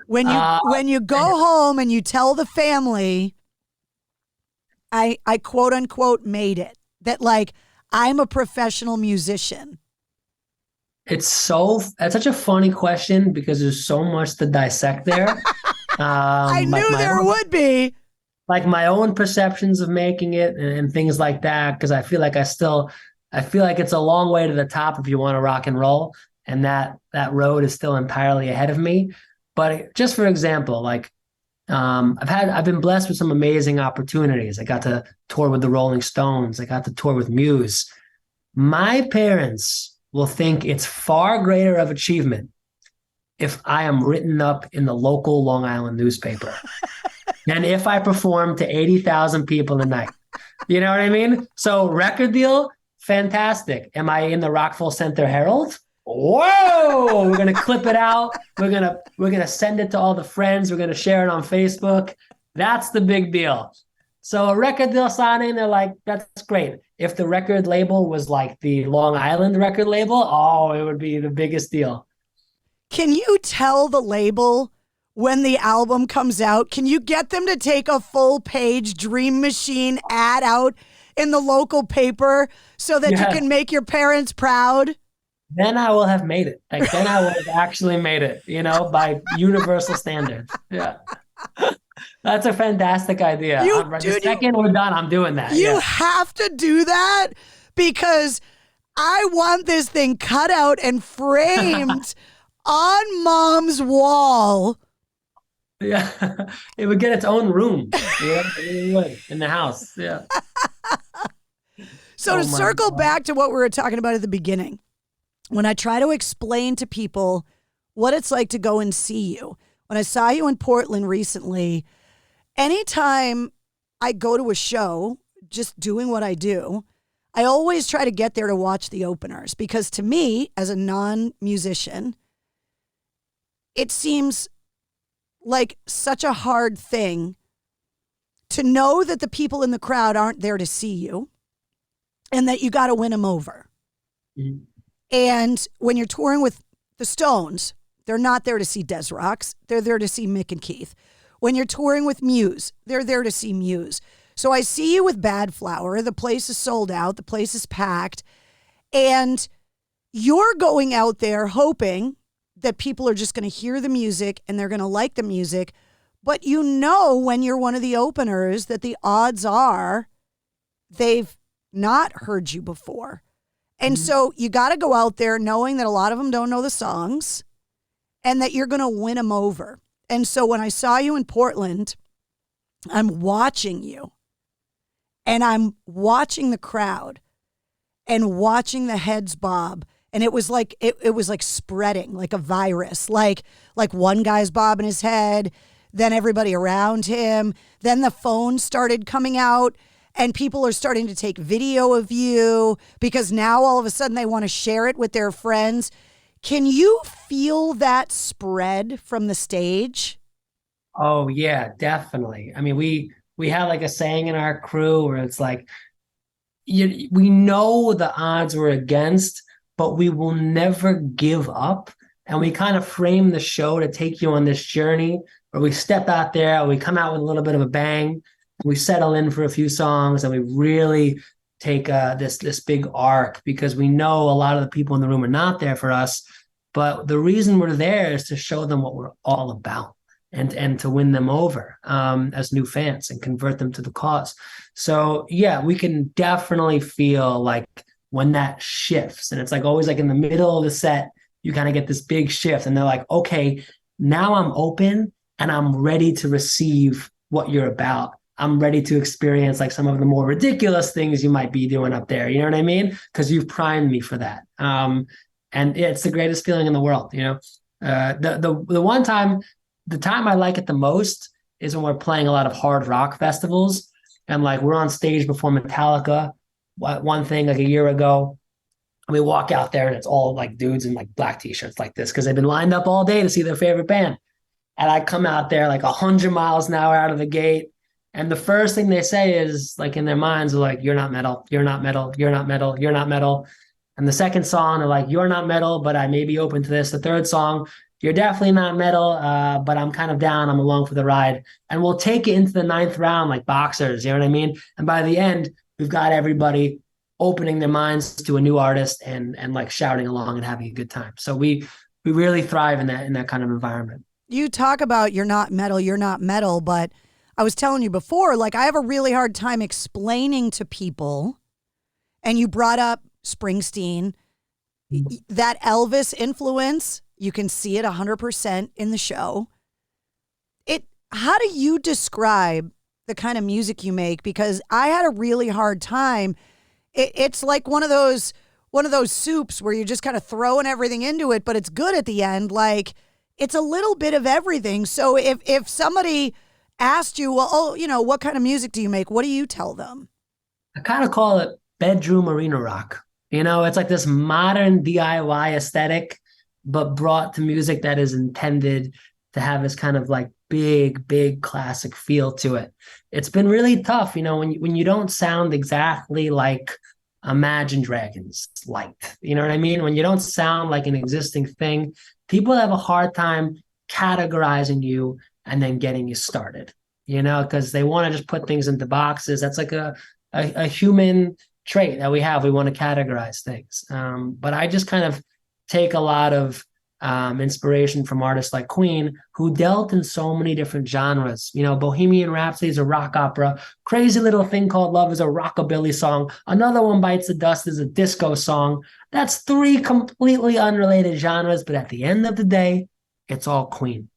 when you go home and you tell the family, I quote unquote made it, that like I'm a professional musician.
That's such a funny question because there's so much to dissect there.
I knew there would be.
Like my own perceptions of making it and things like that, because I feel like it's a long way to the top if you want to rock and roll. And that road is still entirely ahead of me. But just for example, like I've been blessed with some amazing opportunities. I got to tour with the Rolling Stones. I got to tour with Muse. My parents will think it's far greater of achievement if I am written up in the local Long Island newspaper than if I perform to 80,000 people a night. You know what I mean? So record deal, fantastic. Am I in the Rockville Center Herald? whoa, we're gonna clip it out. We're gonna send it to all the friends. We're gonna share it on Facebook. That's the big deal. So a record deal signing, they're like, that's great. If the record label was like the Long Island record label, oh, it would be the biggest deal.
Can you tell the label when the album comes out? Can you get them to take a full page Dream Machine ad out in the local paper so that you can make your parents proud?
Then I will have made it. Like, then I will have actually made it, by universal standards. Yeah. That's a fantastic idea. The second we're done, I'm doing that.
You have to do that because I want this thing cut out and framed on Mom's wall.
Yeah. It would get its own room in the house. Yeah.
So to circle back to what we were talking about at the beginning, when I try to explain to people what it's like to go and see you, when I saw you in Portland recently, anytime I go to a show, just doing what I do, I always try to get there to watch the openers because to me, as a non-musician, it seems like such a hard thing to know that the people in the crowd aren't there to see you and that you got to win them over. Mm-hmm. And when you're touring with the Stones, they're not there to see Des Rocs. They're there to see Mick and Keith. When you're touring with Muse, they're there to see Muse. So I see you with Bad Flower. The place is sold out. The place is packed. And you're going out there hoping that people are just going to hear the music and they're going to like the music. But you know when you're one of the openers that the odds are they've not heard you before. And so you got to go out there knowing that a lot of them don't know the songs and that you're going to win them over. And so when I saw you in Portland, I'm watching you and I'm watching the crowd and watching the heads bob. And it was like, it was like spreading like a virus, like one guy's bobbing his head, then everybody around him, then the phone started coming out. And people are starting to take video of you because now all of a sudden they want to share it with their friends. Can you feel that spread from the stage?
Oh, yeah, definitely. I mean, we have like a saying in our crew where it's like, we know the odds we're against, but we will never give up. And we kind of frame the show to take you on this journey where we step out there, we come out with a little bit of a bang. We settle in for a few songs and we really take this big arc because we know a lot of the people in the room are not there for us. But the reason we're there is to show them what we're all about and to win them over as new fans and convert them to the cause. So, yeah, we can definitely feel like when that shifts and it's like always like in the middle of the set, you kind of get this big shift and they're like, okay, now I'm open and I'm ready to receive what you're about. I'm ready to experience like some of the more ridiculous things you might be doing up there. You know what I mean? Because you've primed me for that. And it's the greatest feeling in the world. The time I like it the most is when we're playing a lot of hard rock festivals and like we're on stage before Metallica. One thing like a year ago, and we walk out there and it's all like dudes in like black t-shirts like this because they've been lined up all day to see their favorite band. And I come out there like 100 miles an hour out of the gate. And the first thing they say is like in their minds are like, you're not metal, you're not metal, you're not metal, you're not metal. And the second song, they're like, you're not metal, but I may be open to this. The third song, you're definitely not metal, but I'm kind of down. I'm along for the ride. And we'll take it into the 9th round like boxers, you know what I mean? And by the end, we've got everybody opening their minds to a new artist and like shouting along and having a good time. So we really thrive in that kind of environment.
You talk about you're not metal, but I was telling you before, like I have a really hard time explaining to people, and you brought up Springsteen, that Elvis influence, you can see it 100% in the show. How do you describe the kind of music you make? Because I had a really hard time. It's like one of those soups where you're just kind of throwing everything into it, but it's good at the end. Like it's a little bit of everything. So if somebody asked you, well, what kind of music do you make? What do you tell them?
I kind of call it bedroom arena rock. You know, it's like this modern DIY aesthetic, but brought to music that is intended to have this kind of like big classic feel to it. It's been really tough, you know, when you don't sound exactly like Imagine Dragons liked. You know what I mean? When you don't sound like an existing thing, people have a hard time categorizing you and then getting you started, you know, because they want to just put things into boxes. That's like a human trait that we have. We want to categorize things. But I just kind of take a lot of inspiration from artists like Queen, who dealt in so many different genres. You know, Bohemian Rhapsody is a rock opera. Crazy Little Thing Called Love is a rockabilly song. Another One Bites the Dust is a disco song. That's three completely unrelated genres, but at the end of the day, it's all Queen.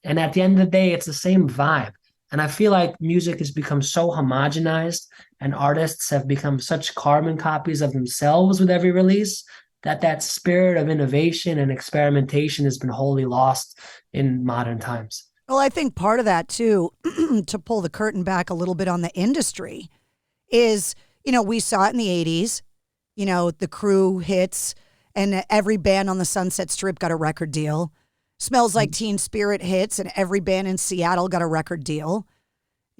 And at the end of the day, it's the same vibe. And I feel like music has become so homogenized and artists have become such carbon copies of themselves with every release that spirit of innovation and experimentation has been wholly lost in modern times.
Well, I think part of that too, to pull the curtain back a little bit on the industry, is, you know, we saw it in the 80s, you know, the Crew hits and every band on the Sunset Strip got a record deal. Smells Like Teen Spirit hits and every band in Seattle got a record deal.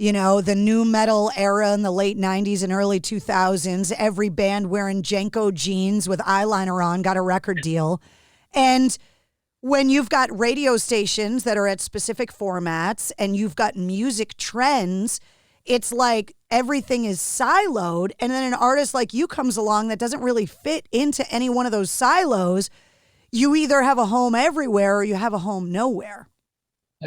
You know, the new metal era in the late 90s and early 2000s, every band wearing Jenko jeans with eyeliner on got a record deal. And when you've got radio stations that are at specific formats and you've got music trends, it's like everything is siloed. And then an artist like you comes along that doesn't really fit into any one of those silos. You either have a home everywhere or you have a home nowhere.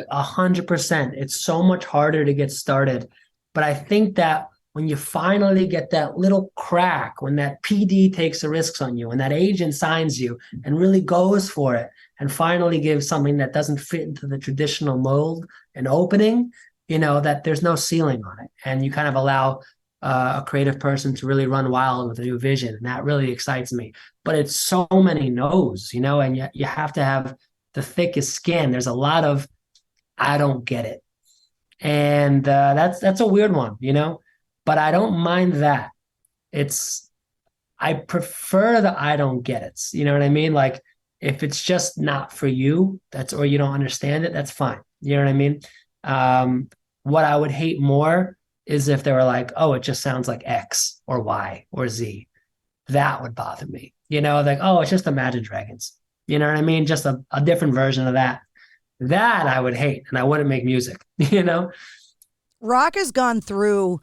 100%. It's so much harder to get started. But I think that when you finally get that little crack, when that PD takes the risks on you, when that agent signs you and really goes for it and finally gives something that doesn't fit into the traditional mold an opening, you know, that there's no ceiling on it. And you kind of allow a creative person to really run wild with a new vision. And that really excites me. But it's so many no's, you know, and you have to have the thickest skin. There's a lot of I don't get it. And that's a weird one, you know, but I don't mind that. I prefer the I don't get it. You know what I mean? Like if it's just not for you, or you don't understand it, that's fine. You know what I mean? What I would hate more is if they were like, oh, it just sounds like X or Y or Z. That would bother me. You know, like, oh, it's just Imagine Dragons. You know what I mean? Just a different version of that. That I would hate, and I wouldn't make music, you know?
Rock has gone through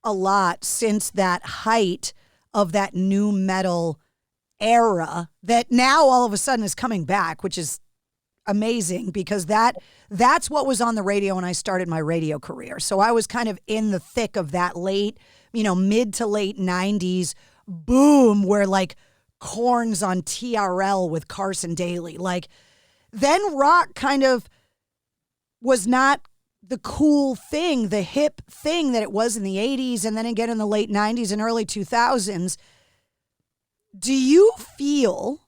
a lot since that height of that new metal era that now all of a sudden is coming back, which is amazing because that's what was on the radio when I started my radio career. So I was kind of in the thick of that late, you know, mid to late 90s boom where like Korn's on TRL with Carson Daly. Like, then rock kind of was not the cool thing, the hip thing that it was in the 80s and then again in the late 90s and early 2000s. Do you feel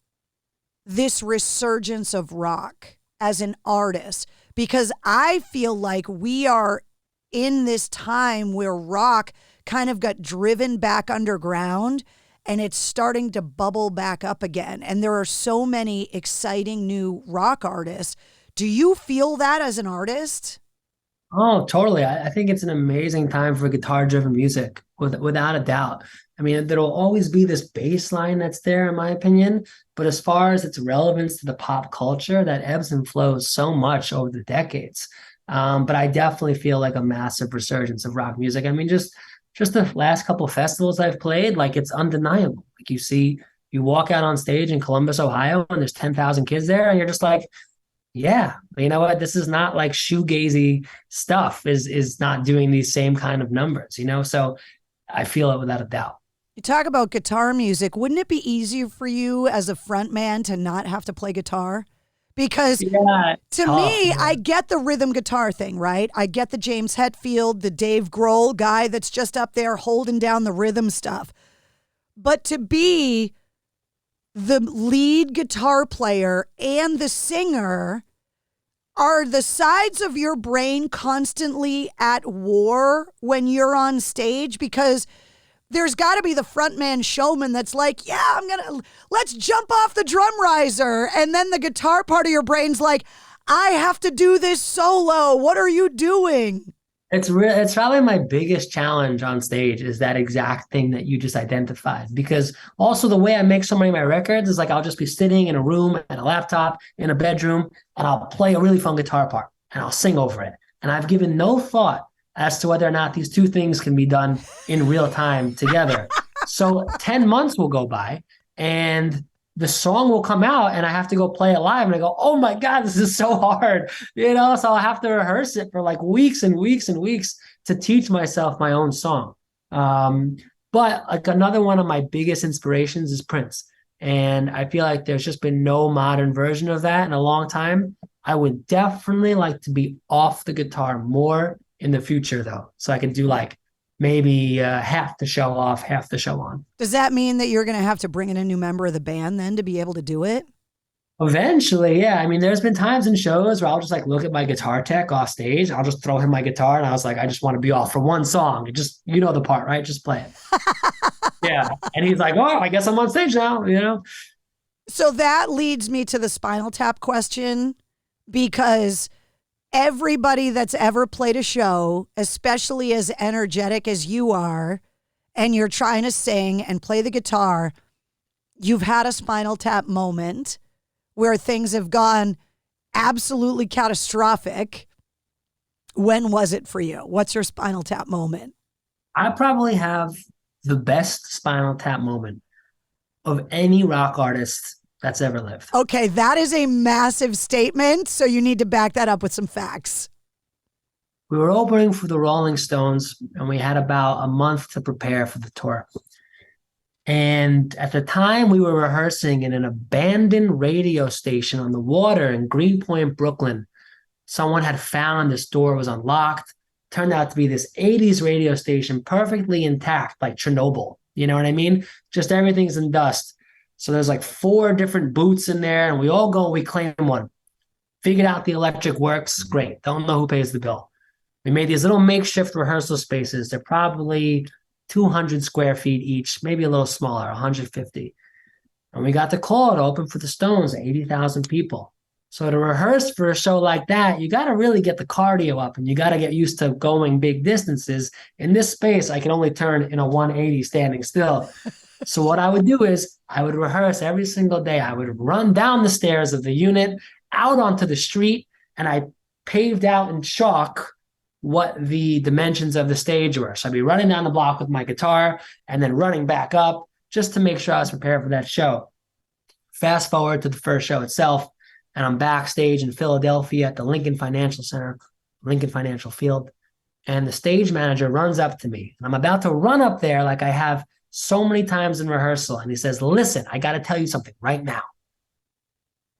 this resurgence of rock as an artist? Because I feel like we are in this time where rock kind of got driven back underground and it's starting to bubble back up again. And there are so many exciting new rock artists. Do you feel that as an artist?
Oh, totally. I think it's an amazing time for guitar-driven music, without a doubt. I mean, there'll always be this bass line that's there, in my opinion. But as far as its relevance to the pop culture, that ebbs and flows so much over the decades. But I definitely feel like a massive resurgence of rock music. I mean, just the last couple of festivals I've played, like it's undeniable. Like you walk out on stage in Columbus, Ohio, and there's 10,000 kids there, and you're just like, yeah, you know what? This is not like shoegazy stuff is not doing these same kind of numbers, you know? So I feel it without a doubt.
You talk about guitar music. Wouldn't it be easier for you as a front man to not have to play guitar? Because to me, I get the rhythm guitar thing, right? I get the James Hetfield, the Dave Grohl guy that's just up there holding down the rhythm stuff. But to be the lead guitar player and the singer, are the sides of your brain constantly at war when you're on stage? Because there's got to be the frontman showman that's like, yeah, let's jump off the drum riser. And then the guitar part of your brain's like, I have to do this solo. What are you doing?
It's probably my biggest challenge on stage is that exact thing that you just identified. Because also the way I make so many of my records is like I'll just be sitting in a room at a laptop in a bedroom and I'll play a really fun guitar part and I'll sing over it. And I've given no thought as to whether or not these two things can be done in real time together. So 10 months will go by and the song will come out and I have to go play it live and I go, oh my God, this is so hard. So I'll have to rehearse it for like weeks and weeks and weeks to teach myself my own song. But like another one of my biggest inspirations is Prince. And I feel like there's just been no modern version of that in a long time. I would definitely like to be off the guitar more in the future though. So I could do like maybe half the show off, half the show on.
Does that mean that you're going to have to bring in a new member of the band then to be able to do it?
Eventually, yeah. I mean, there's been times in shows where I'll just like look at my guitar tech off stage. I'll just throw him my guitar and I was like, I just want to be off for one song. It just, you know the part, right? Just play it. Yeah. And he's like, oh, I guess I'm on stage now,
So that leads me to the Spinal Tap question, because everybody that's ever played a show, especially as energetic as you are, and you're trying to sing and play the guitar, you've had a Spinal Tap moment where things have gone absolutely catastrophic. When was it for you? What's your Spinal Tap moment?
I probably have the best Spinal Tap moment of any rock artist that's ever lived.
Okay, that is a massive statement, so you need to back that up with some facts.
We were opening for the Rolling Stones, and we had about a month to prepare for the tour. And at the time, we were rehearsing in an abandoned radio station on the water in Greenpoint, Brooklyn. Someone had found this door was unlocked. Turned out to be this 80s radio station, perfectly intact, like Chernobyl. You know what I mean? Just everything's in dust. So there's like 4 different booths in there, and we all go, we claim one. Figured out the electric works, great. Don't know who pays the bill. We made these little makeshift rehearsal spaces. They're probably 200 square feet each, maybe a little smaller, 150. And we got the call to open for the Stones, 80,000 people. So to rehearse for a show like that, you got to really get the cardio up and you got to get used to going big distances. In this space, I can only turn in a 180 standing still. So what I would do is I would rehearse every single day. I would run down the stairs of the unit out onto the street, and I paved out in chalk what the dimensions of the stage were. So I'd be running down the block with my guitar and then running back up just to make sure I was prepared for that show. Fast forward to the first show itself, and I'm backstage in Philadelphia at the Lincoln Financial Center, Lincoln Financial Field, and the stage manager runs up to me. And I'm about to run up there like I have so many times in rehearsal. And he says, listen, I got to tell you something right now.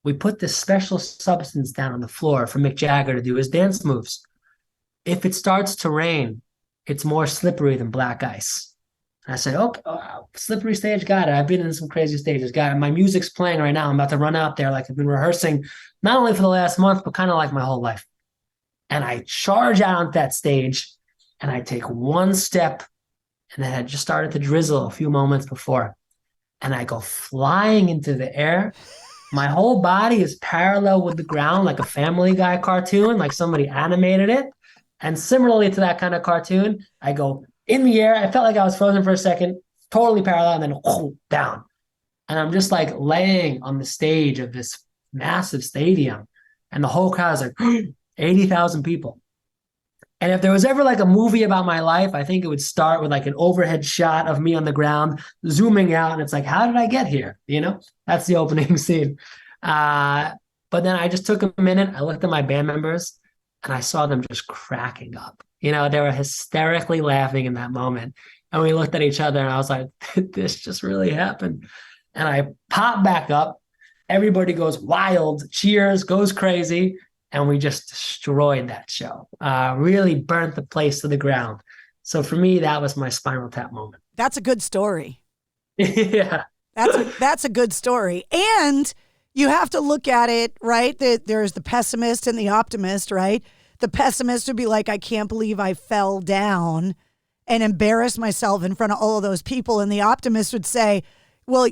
We put this special substance down on the floor for Mick Jagger to do his dance moves. If it starts to rain, it's more slippery than black ice. And I said, okay, slippery stage, got it. I've been in some crazy stages, got it. My music's playing right now. I'm about to run out there like I've been rehearsing, not only for the last month, but kind of like my whole life. And I charge out on that stage and I take one step, and it had just started to drizzle a few moments before. And I go flying into the air. My whole body is parallel with the ground like a Family Guy cartoon, like somebody animated it. And similarly to that kind of cartoon, I go in the air. I felt like I was frozen for a second, totally parallel, and then down. And I'm just like laying on the stage of this massive stadium. And the whole crowd is like 80,000 people. And if there was ever like a movie about my life, I think it would start with like an overhead shot of me on the ground, zooming out. And it's like, how did I get here? That's the opening scene. But then I just took a minute. I looked at my band members and I saw them just cracking up. They were hysterically laughing in that moment. And we looked at each other and I was like, this just really happened. And I popped back up. Everybody goes wild, cheers, goes crazy. And we just destroyed that show, really burnt the place to the ground. So for me, that was my Spinal Tap moment.
That's a good story.
Yeah.
That's a good story. And you have to look at it, right? There's the pessimist and the optimist, right? The pessimist would be like, I can't believe I fell down. and embarrass myself in front of all of those people. And the optimist would say, well,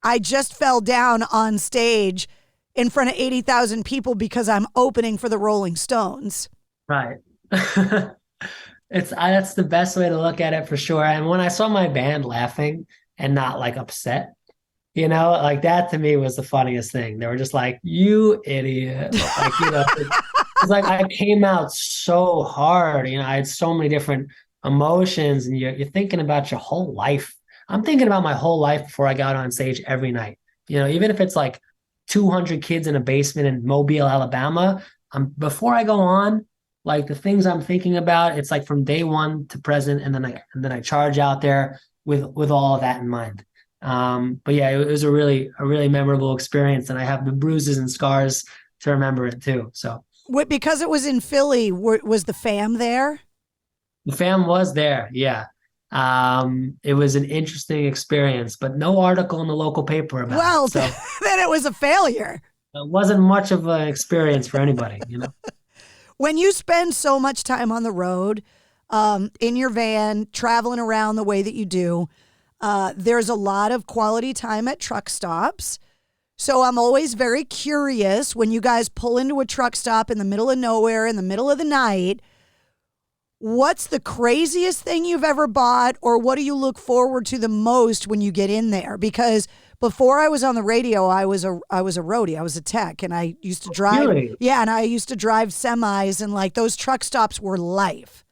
I just fell down on stage in front of 80,000 people because I'm opening for the Rolling Stones.
Right. That's the best way to look at it for sure. And when I saw my band laughing and not like upset, you know, like that to me was the funniest thing. They were just like, you idiot. Like, you know, it's like I came out so hard. You know, I had so many different emotions, and you're thinking about your whole life. I'm thinking about my whole life before I got on stage every night. You know, even if it's like 200 kids in a basement in Mobile, Alabama, before I go on, like the things I'm thinking about, it's like from day one to present, and then I charge out there with all of that in mind. But yeah, it was a really memorable experience, and I have the bruises and scars to remember it too. So
because it was in Philly, was the fam there?
The fam was there, yeah. It was an interesting experience, but no article in the local paper about it. So
then it was a failure.
It wasn't much of an experience for anybody, you know.
When you spend so much time on the road, in your van, traveling around the way that you do, there's a lot of quality time at truck stops. So I'm always very curious when you guys pull into a truck stop in the middle of nowhere, in the middle of the night, what's the craziest thing you've ever bought, or what do you look forward to the most when you get in there? Because before I was on the radio, I was a roadie. I was a tech, and I used to drive.
Really?
Yeah, and I used to drive semis, and like those truck stops were life.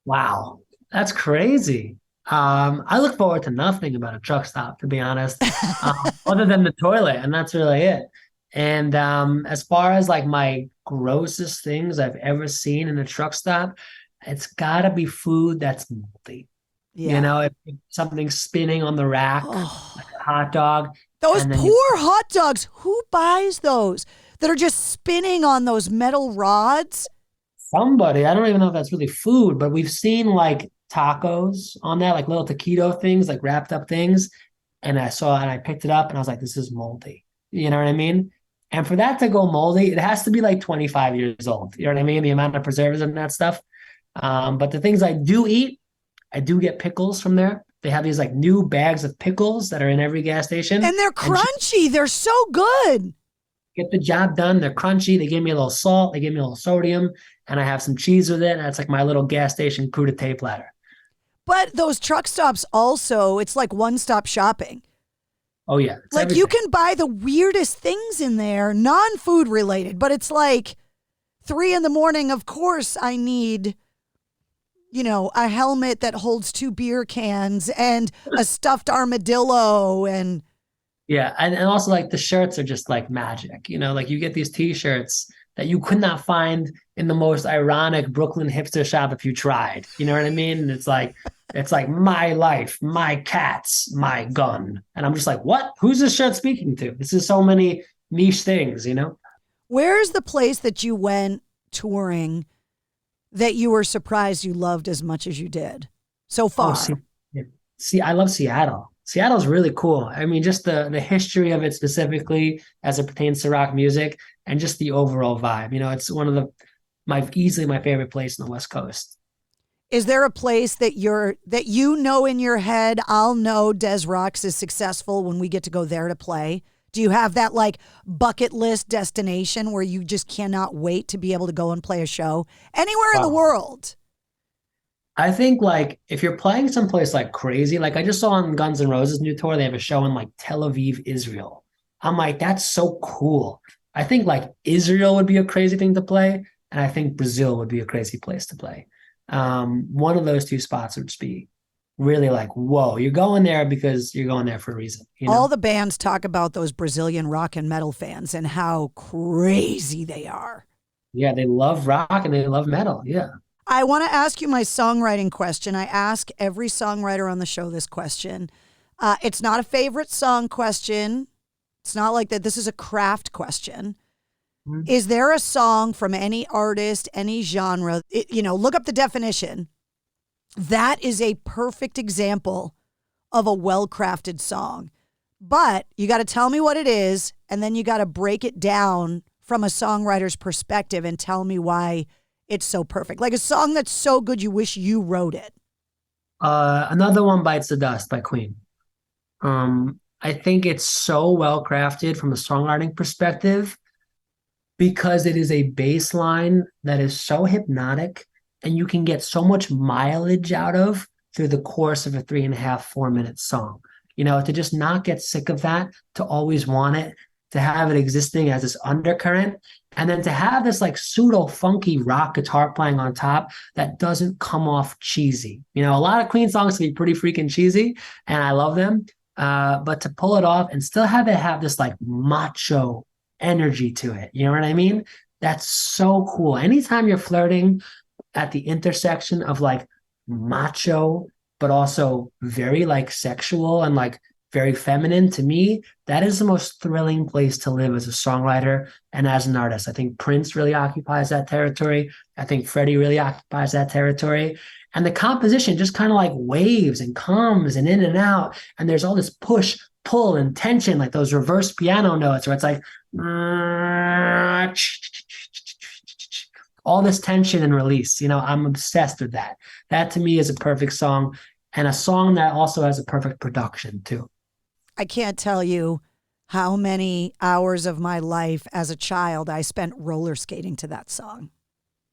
Wow, that's crazy. I look forward to nothing about a truck stop, to be honest, other than the toilet, and that's really it. And as far as like my grossest things I've ever seen in a truck stop, it's got to be food that's moldy. Yeah. You know, if something's spinning on the rack, like a hot dog.
Those poor hot dogs. Who buys those that are just spinning on those metal rods?
Somebody. I don't even know if that's really food, but we've seen like tacos on that, like little taquito things, like wrapped up things. And I picked it up and I was like, this is moldy. You know what I mean? And for that to go moldy, it has to be like 25 years old. You know what I mean? The amount of preservatives and that stuff. But the things I do eat, I do get pickles from there. They have these like new bags of pickles that are in every gas station.
And they're crunchy. They're so good.
Get the job done. They're crunchy. They give me a little salt. They give me a little sodium. And I have some cheese with it. And that's like my little gas station crudité platter.
But those truck stops also, it's like one-stop shopping.
Oh, yeah.
Like everything. You can buy the weirdest things in there, non-food related. But it's like 3 a.m, of course I need... you know, a helmet that holds 2 beer cans and a stuffed armadillo and...
Yeah, and also like the shirts are just like magic, you know, like you get these t-shirts that you could not find in the most ironic Brooklyn hipster shop if you tried, you know what I mean? And it's like my life, my cats, my gun. And I'm just like, what? Who's this shirt speaking to? This is so many niche things, you know?
Where's the place that you went touring that you were surprised you loved as much as you did so far?
See, I love Seattle. Seattle's really cool. I mean, just the history of it specifically as it pertains to rock music and just the overall vibe. You know, it's one of easily my favorite place on the West Coast.
Is there a place that you know in your head, I'll know Des Rocs is successful when we get to go there to play? Do you have that like bucket list destination where you just cannot wait to be able to go and play a show anywhere in the world?
I think like if you're playing someplace like crazy, like I just saw on Guns N' Roses' new tour, they have a show in like Tel Aviv, Israel. I'm like, that's so cool. I think like Israel would be a crazy thing to play. And I think Brazil would be a crazy place to play. One of those two spots would just be really like, whoa, you're going there because you're going there for a reason. You know?
All the bands talk about those Brazilian rock and metal fans and how crazy they are.
Yeah, they love rock and they love metal. Yeah.
I want to ask you my songwriting question. I ask every songwriter on the show this question. It's not a favorite song question. It's not like that. This is a craft question. Mm-hmm. Is there a song from any artist, any genre, look up the definition. That is a perfect example of a well-crafted song. But you got to tell me what it is, and then you got to break it down from a songwriter's perspective and tell me why it's so perfect. Like a song that's so good you wish you wrote it.
Another One Bites the Dust by Queen. I think it's so well crafted from a songwriting perspective because it is a bass line that is so hypnotic and you can get so much mileage out of through the course of a 3.5, 4 minute song. To just not get sick of that, to always want it, to have it existing as this undercurrent, and then to have this like pseudo funky rock guitar playing on top that doesn't come off cheesy. A lot of Queen songs can be pretty freaking cheesy, and I love them. But to pull it off and still have it have this like macho energy to it, you know what I mean? That's so cool. Anytime you're flirting at the intersection of like macho, but also very like sexual and like very feminine, to me, that is the most thrilling place to live as a songwriter and as an artist. I think Prince really occupies that territory. I think Freddie really occupies that territory. And the composition just kind of like waves and comes and in and out. And there's all this push, pull, and tension, like those reverse piano notes where it's like all this tension and release. I'm obsessed with that. That to me is a perfect song, and a song that also has a perfect production too.
I can't tell you how many hours of my life as a child I spent roller skating to that song.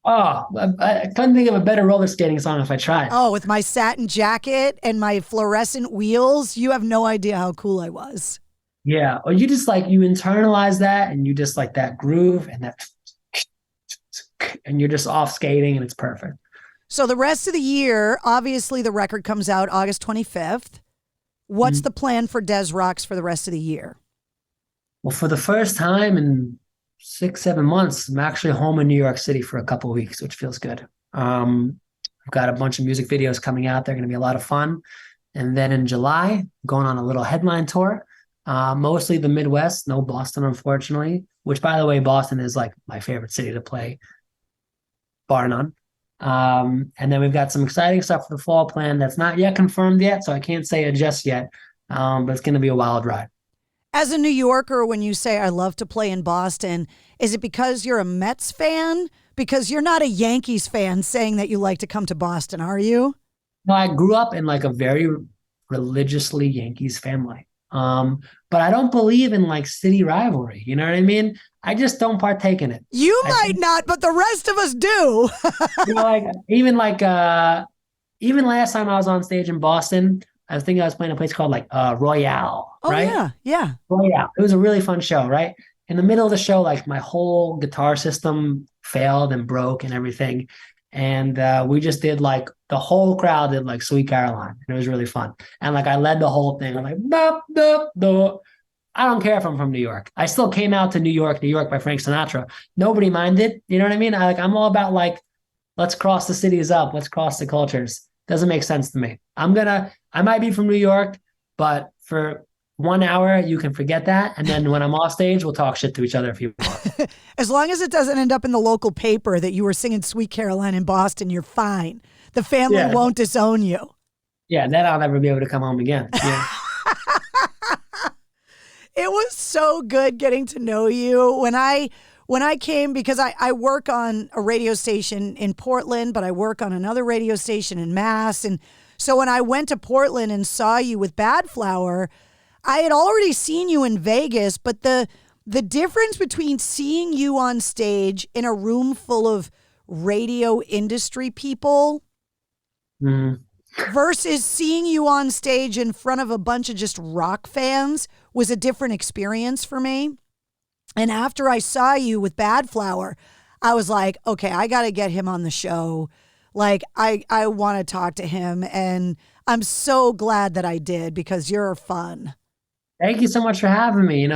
Oh, I couldn't think of a better roller skating song if I tried.
Oh, with my satin jacket and my fluorescent wheels, you have no idea how cool I was.
Yeah, or you just like, you internalize that and you just like that groove and that, and you're just off skating and it's perfect.
So the rest of the year, obviously the record comes out August 25th. What's the plan for Des Rocs for the rest of the year?
Well, for the first time in 6-7 months, I'm actually home in New York City for a couple of weeks, which feels good. I've got a bunch of music videos coming out. They're going to be a lot of fun. And then in July, I'm going on a little headline tour, mostly the Midwest, no Boston, unfortunately, which, by the way, Boston is like my favorite city to play, bar none. And then we've got some exciting stuff for the fall planned that's not yet confirmed yet, so I can't say it just yet, but it's going to be a wild ride.
As a New Yorker, when you say I love to play in Boston, is it because you're a Mets fan? Because you're not a Yankees fan saying that you like to come to Boston, are you?
No, I grew up in like a very religiously Yankees family. But I don't believe in like city rivalry. You know what I mean? I just don't partake in it.
You might not, but the rest of us do.
Even last time I was on stage in Boston, I think I was playing a place called like Royale, right?
Oh, yeah.
Royale. It was a really fun show, right? In the middle of the show, like my whole guitar system failed and broke and everything. And we just did like, the whole crowd did like Sweet Caroline. And it was really fun. And like I led the whole thing. I'm like, dup, dup, dup. I don't care if I'm from New York. I still came out to New York by Frank Sinatra. Nobody minded. You know what I mean? I'm all about like, let's cross the cities up. Let's cross the cultures. Doesn't make sense to me. I might be from New York, but for 1 hour, you can forget that. And then when I'm off stage, we'll talk shit to each other if you want.
As long as it doesn't end up in the local paper that you were singing Sweet Caroline in Boston, you're fine. The family won't disown you.
Yeah, then I'll never be able to come home again. Yeah.
It was so good getting to know you. When I came, because I work on a radio station in Portland, but I work on another radio station in Mass. And so when I went to Portland and saw you with Bad Flower, I had already seen you in Vegas, but the difference between seeing you on stage in a room full of radio industry people versus seeing you on stage in front of a bunch of just rock fans was a different experience for me. And after I saw you with Bad Flower, I was like, okay, I got to get him on the show. Like, I want to talk to him. And I'm so glad that I did because you're fun.
Thank you so much for having me.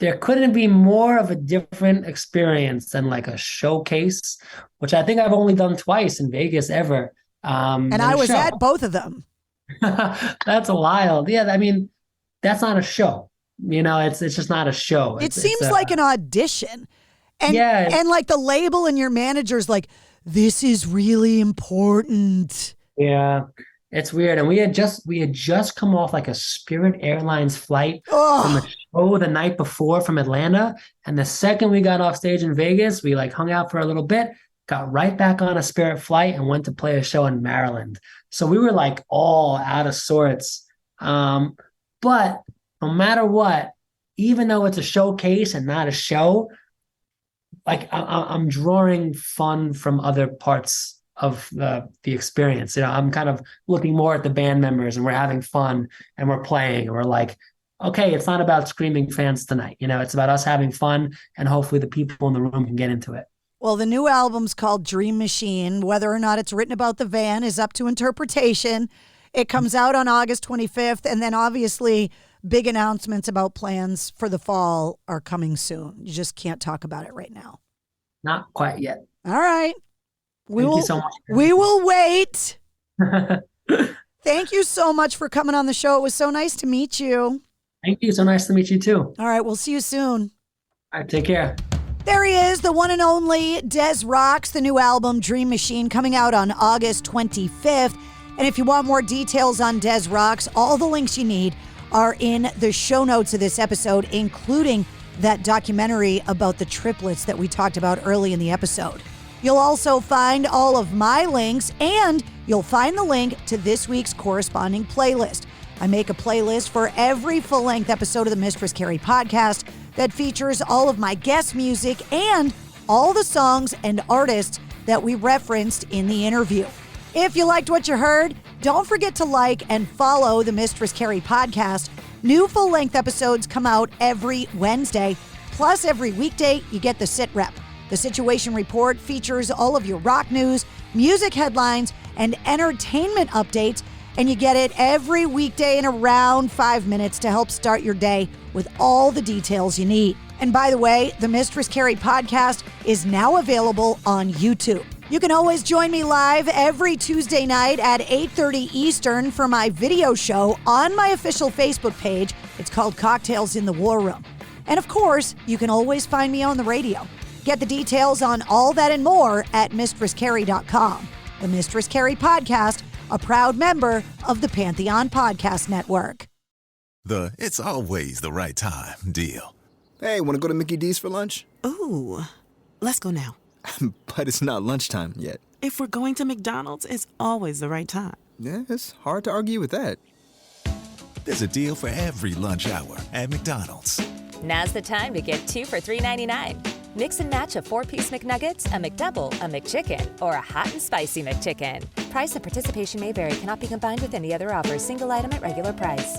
There couldn't be more of a different experience than like a showcase, which I think I've only done twice in Vegas ever.
And I was at both of them.
That's wild. Yeah, I mean, that's not a show. It's just not a show.
It seems like an audition. And like the label and your manager's like, this is really important.
Yeah. It's weird. And we had just come off like a Spirit Airlines flight from a show the night before from Atlanta. And the second we got off stage in Vegas, we like hung out for a little bit, got right back on a Spirit flight and went to play a show in Maryland. So we were like all out of sorts. But no matter what, even though it's a showcase and not a show, like I'm drawing fun from other parts of the experience. I'm kind of looking more at the band members, and we're having fun and we're playing, and we're like, okay, it's not about screaming fans tonight. It's about us having fun, and hopefully the people in the room can get into it.
Well, the new album's called Dream Machine. Whether or not it's written about the van is up to interpretation. It comes out on August 25th, and then obviously big announcements about plans for the fall are coming soon. You just can't talk about it right now.
Not quite yet.
All right.
Thank you so much.
We will wait. Thank you so much for coming on the show. It was so nice to meet you.
Thank you. So nice to meet you too.
All right. We'll see you soon.
All right. Take care.
There he is, the one and only Des Rocs, the new album Dream Machine, coming out on August 25th. And if you want more details on Des Rocs, all the links you need are in the show notes of this episode, including that documentary about the triplets that we talked about early in the episode. You'll also find all of my links, and you'll find the link to this week's corresponding playlist. I make a playlist for every full-length episode of the Mistress Carrie podcast that features all of my guest music and all the songs and artists that we referenced in the interview. If you liked what you heard, don't forget to like and follow the Mistress Carrie podcast. New full-length episodes come out every Wednesday. Plus, every weekday, you get the Sit Rep. The Situation Report features all of your rock news, music headlines, and entertainment updates, and you get it every weekday in around 5 minutes to help start your day with all the details you need. And by the way, the Mistress Carrie podcast is now available on YouTube. You can always join me live every Tuesday night at 8:30 Eastern for my video show on my official Facebook page. It's called Cocktails in the War Room. And of course, you can always find me on the radio. Get the details on all that and more at mistresscarrie.com. The Mistress Carrie podcast, a proud member of the Pantheon Podcast Network.
It's always the right time deal.
Hey, want to go to Mickey D's for lunch?
Ooh, let's go now.
But it's not lunchtime yet.
If we're going to McDonald's, it's always the right time.
Yeah, it's hard to argue with that.
There's a deal for every lunch hour at McDonald's.
Now's the time to get 2 for $3.99. Mix and match a 4-piece McNuggets, a McDouble, a McChicken, or a hot and spicy McChicken. Price and participation may vary. Cannot be combined with any other offer. Single item at regular price.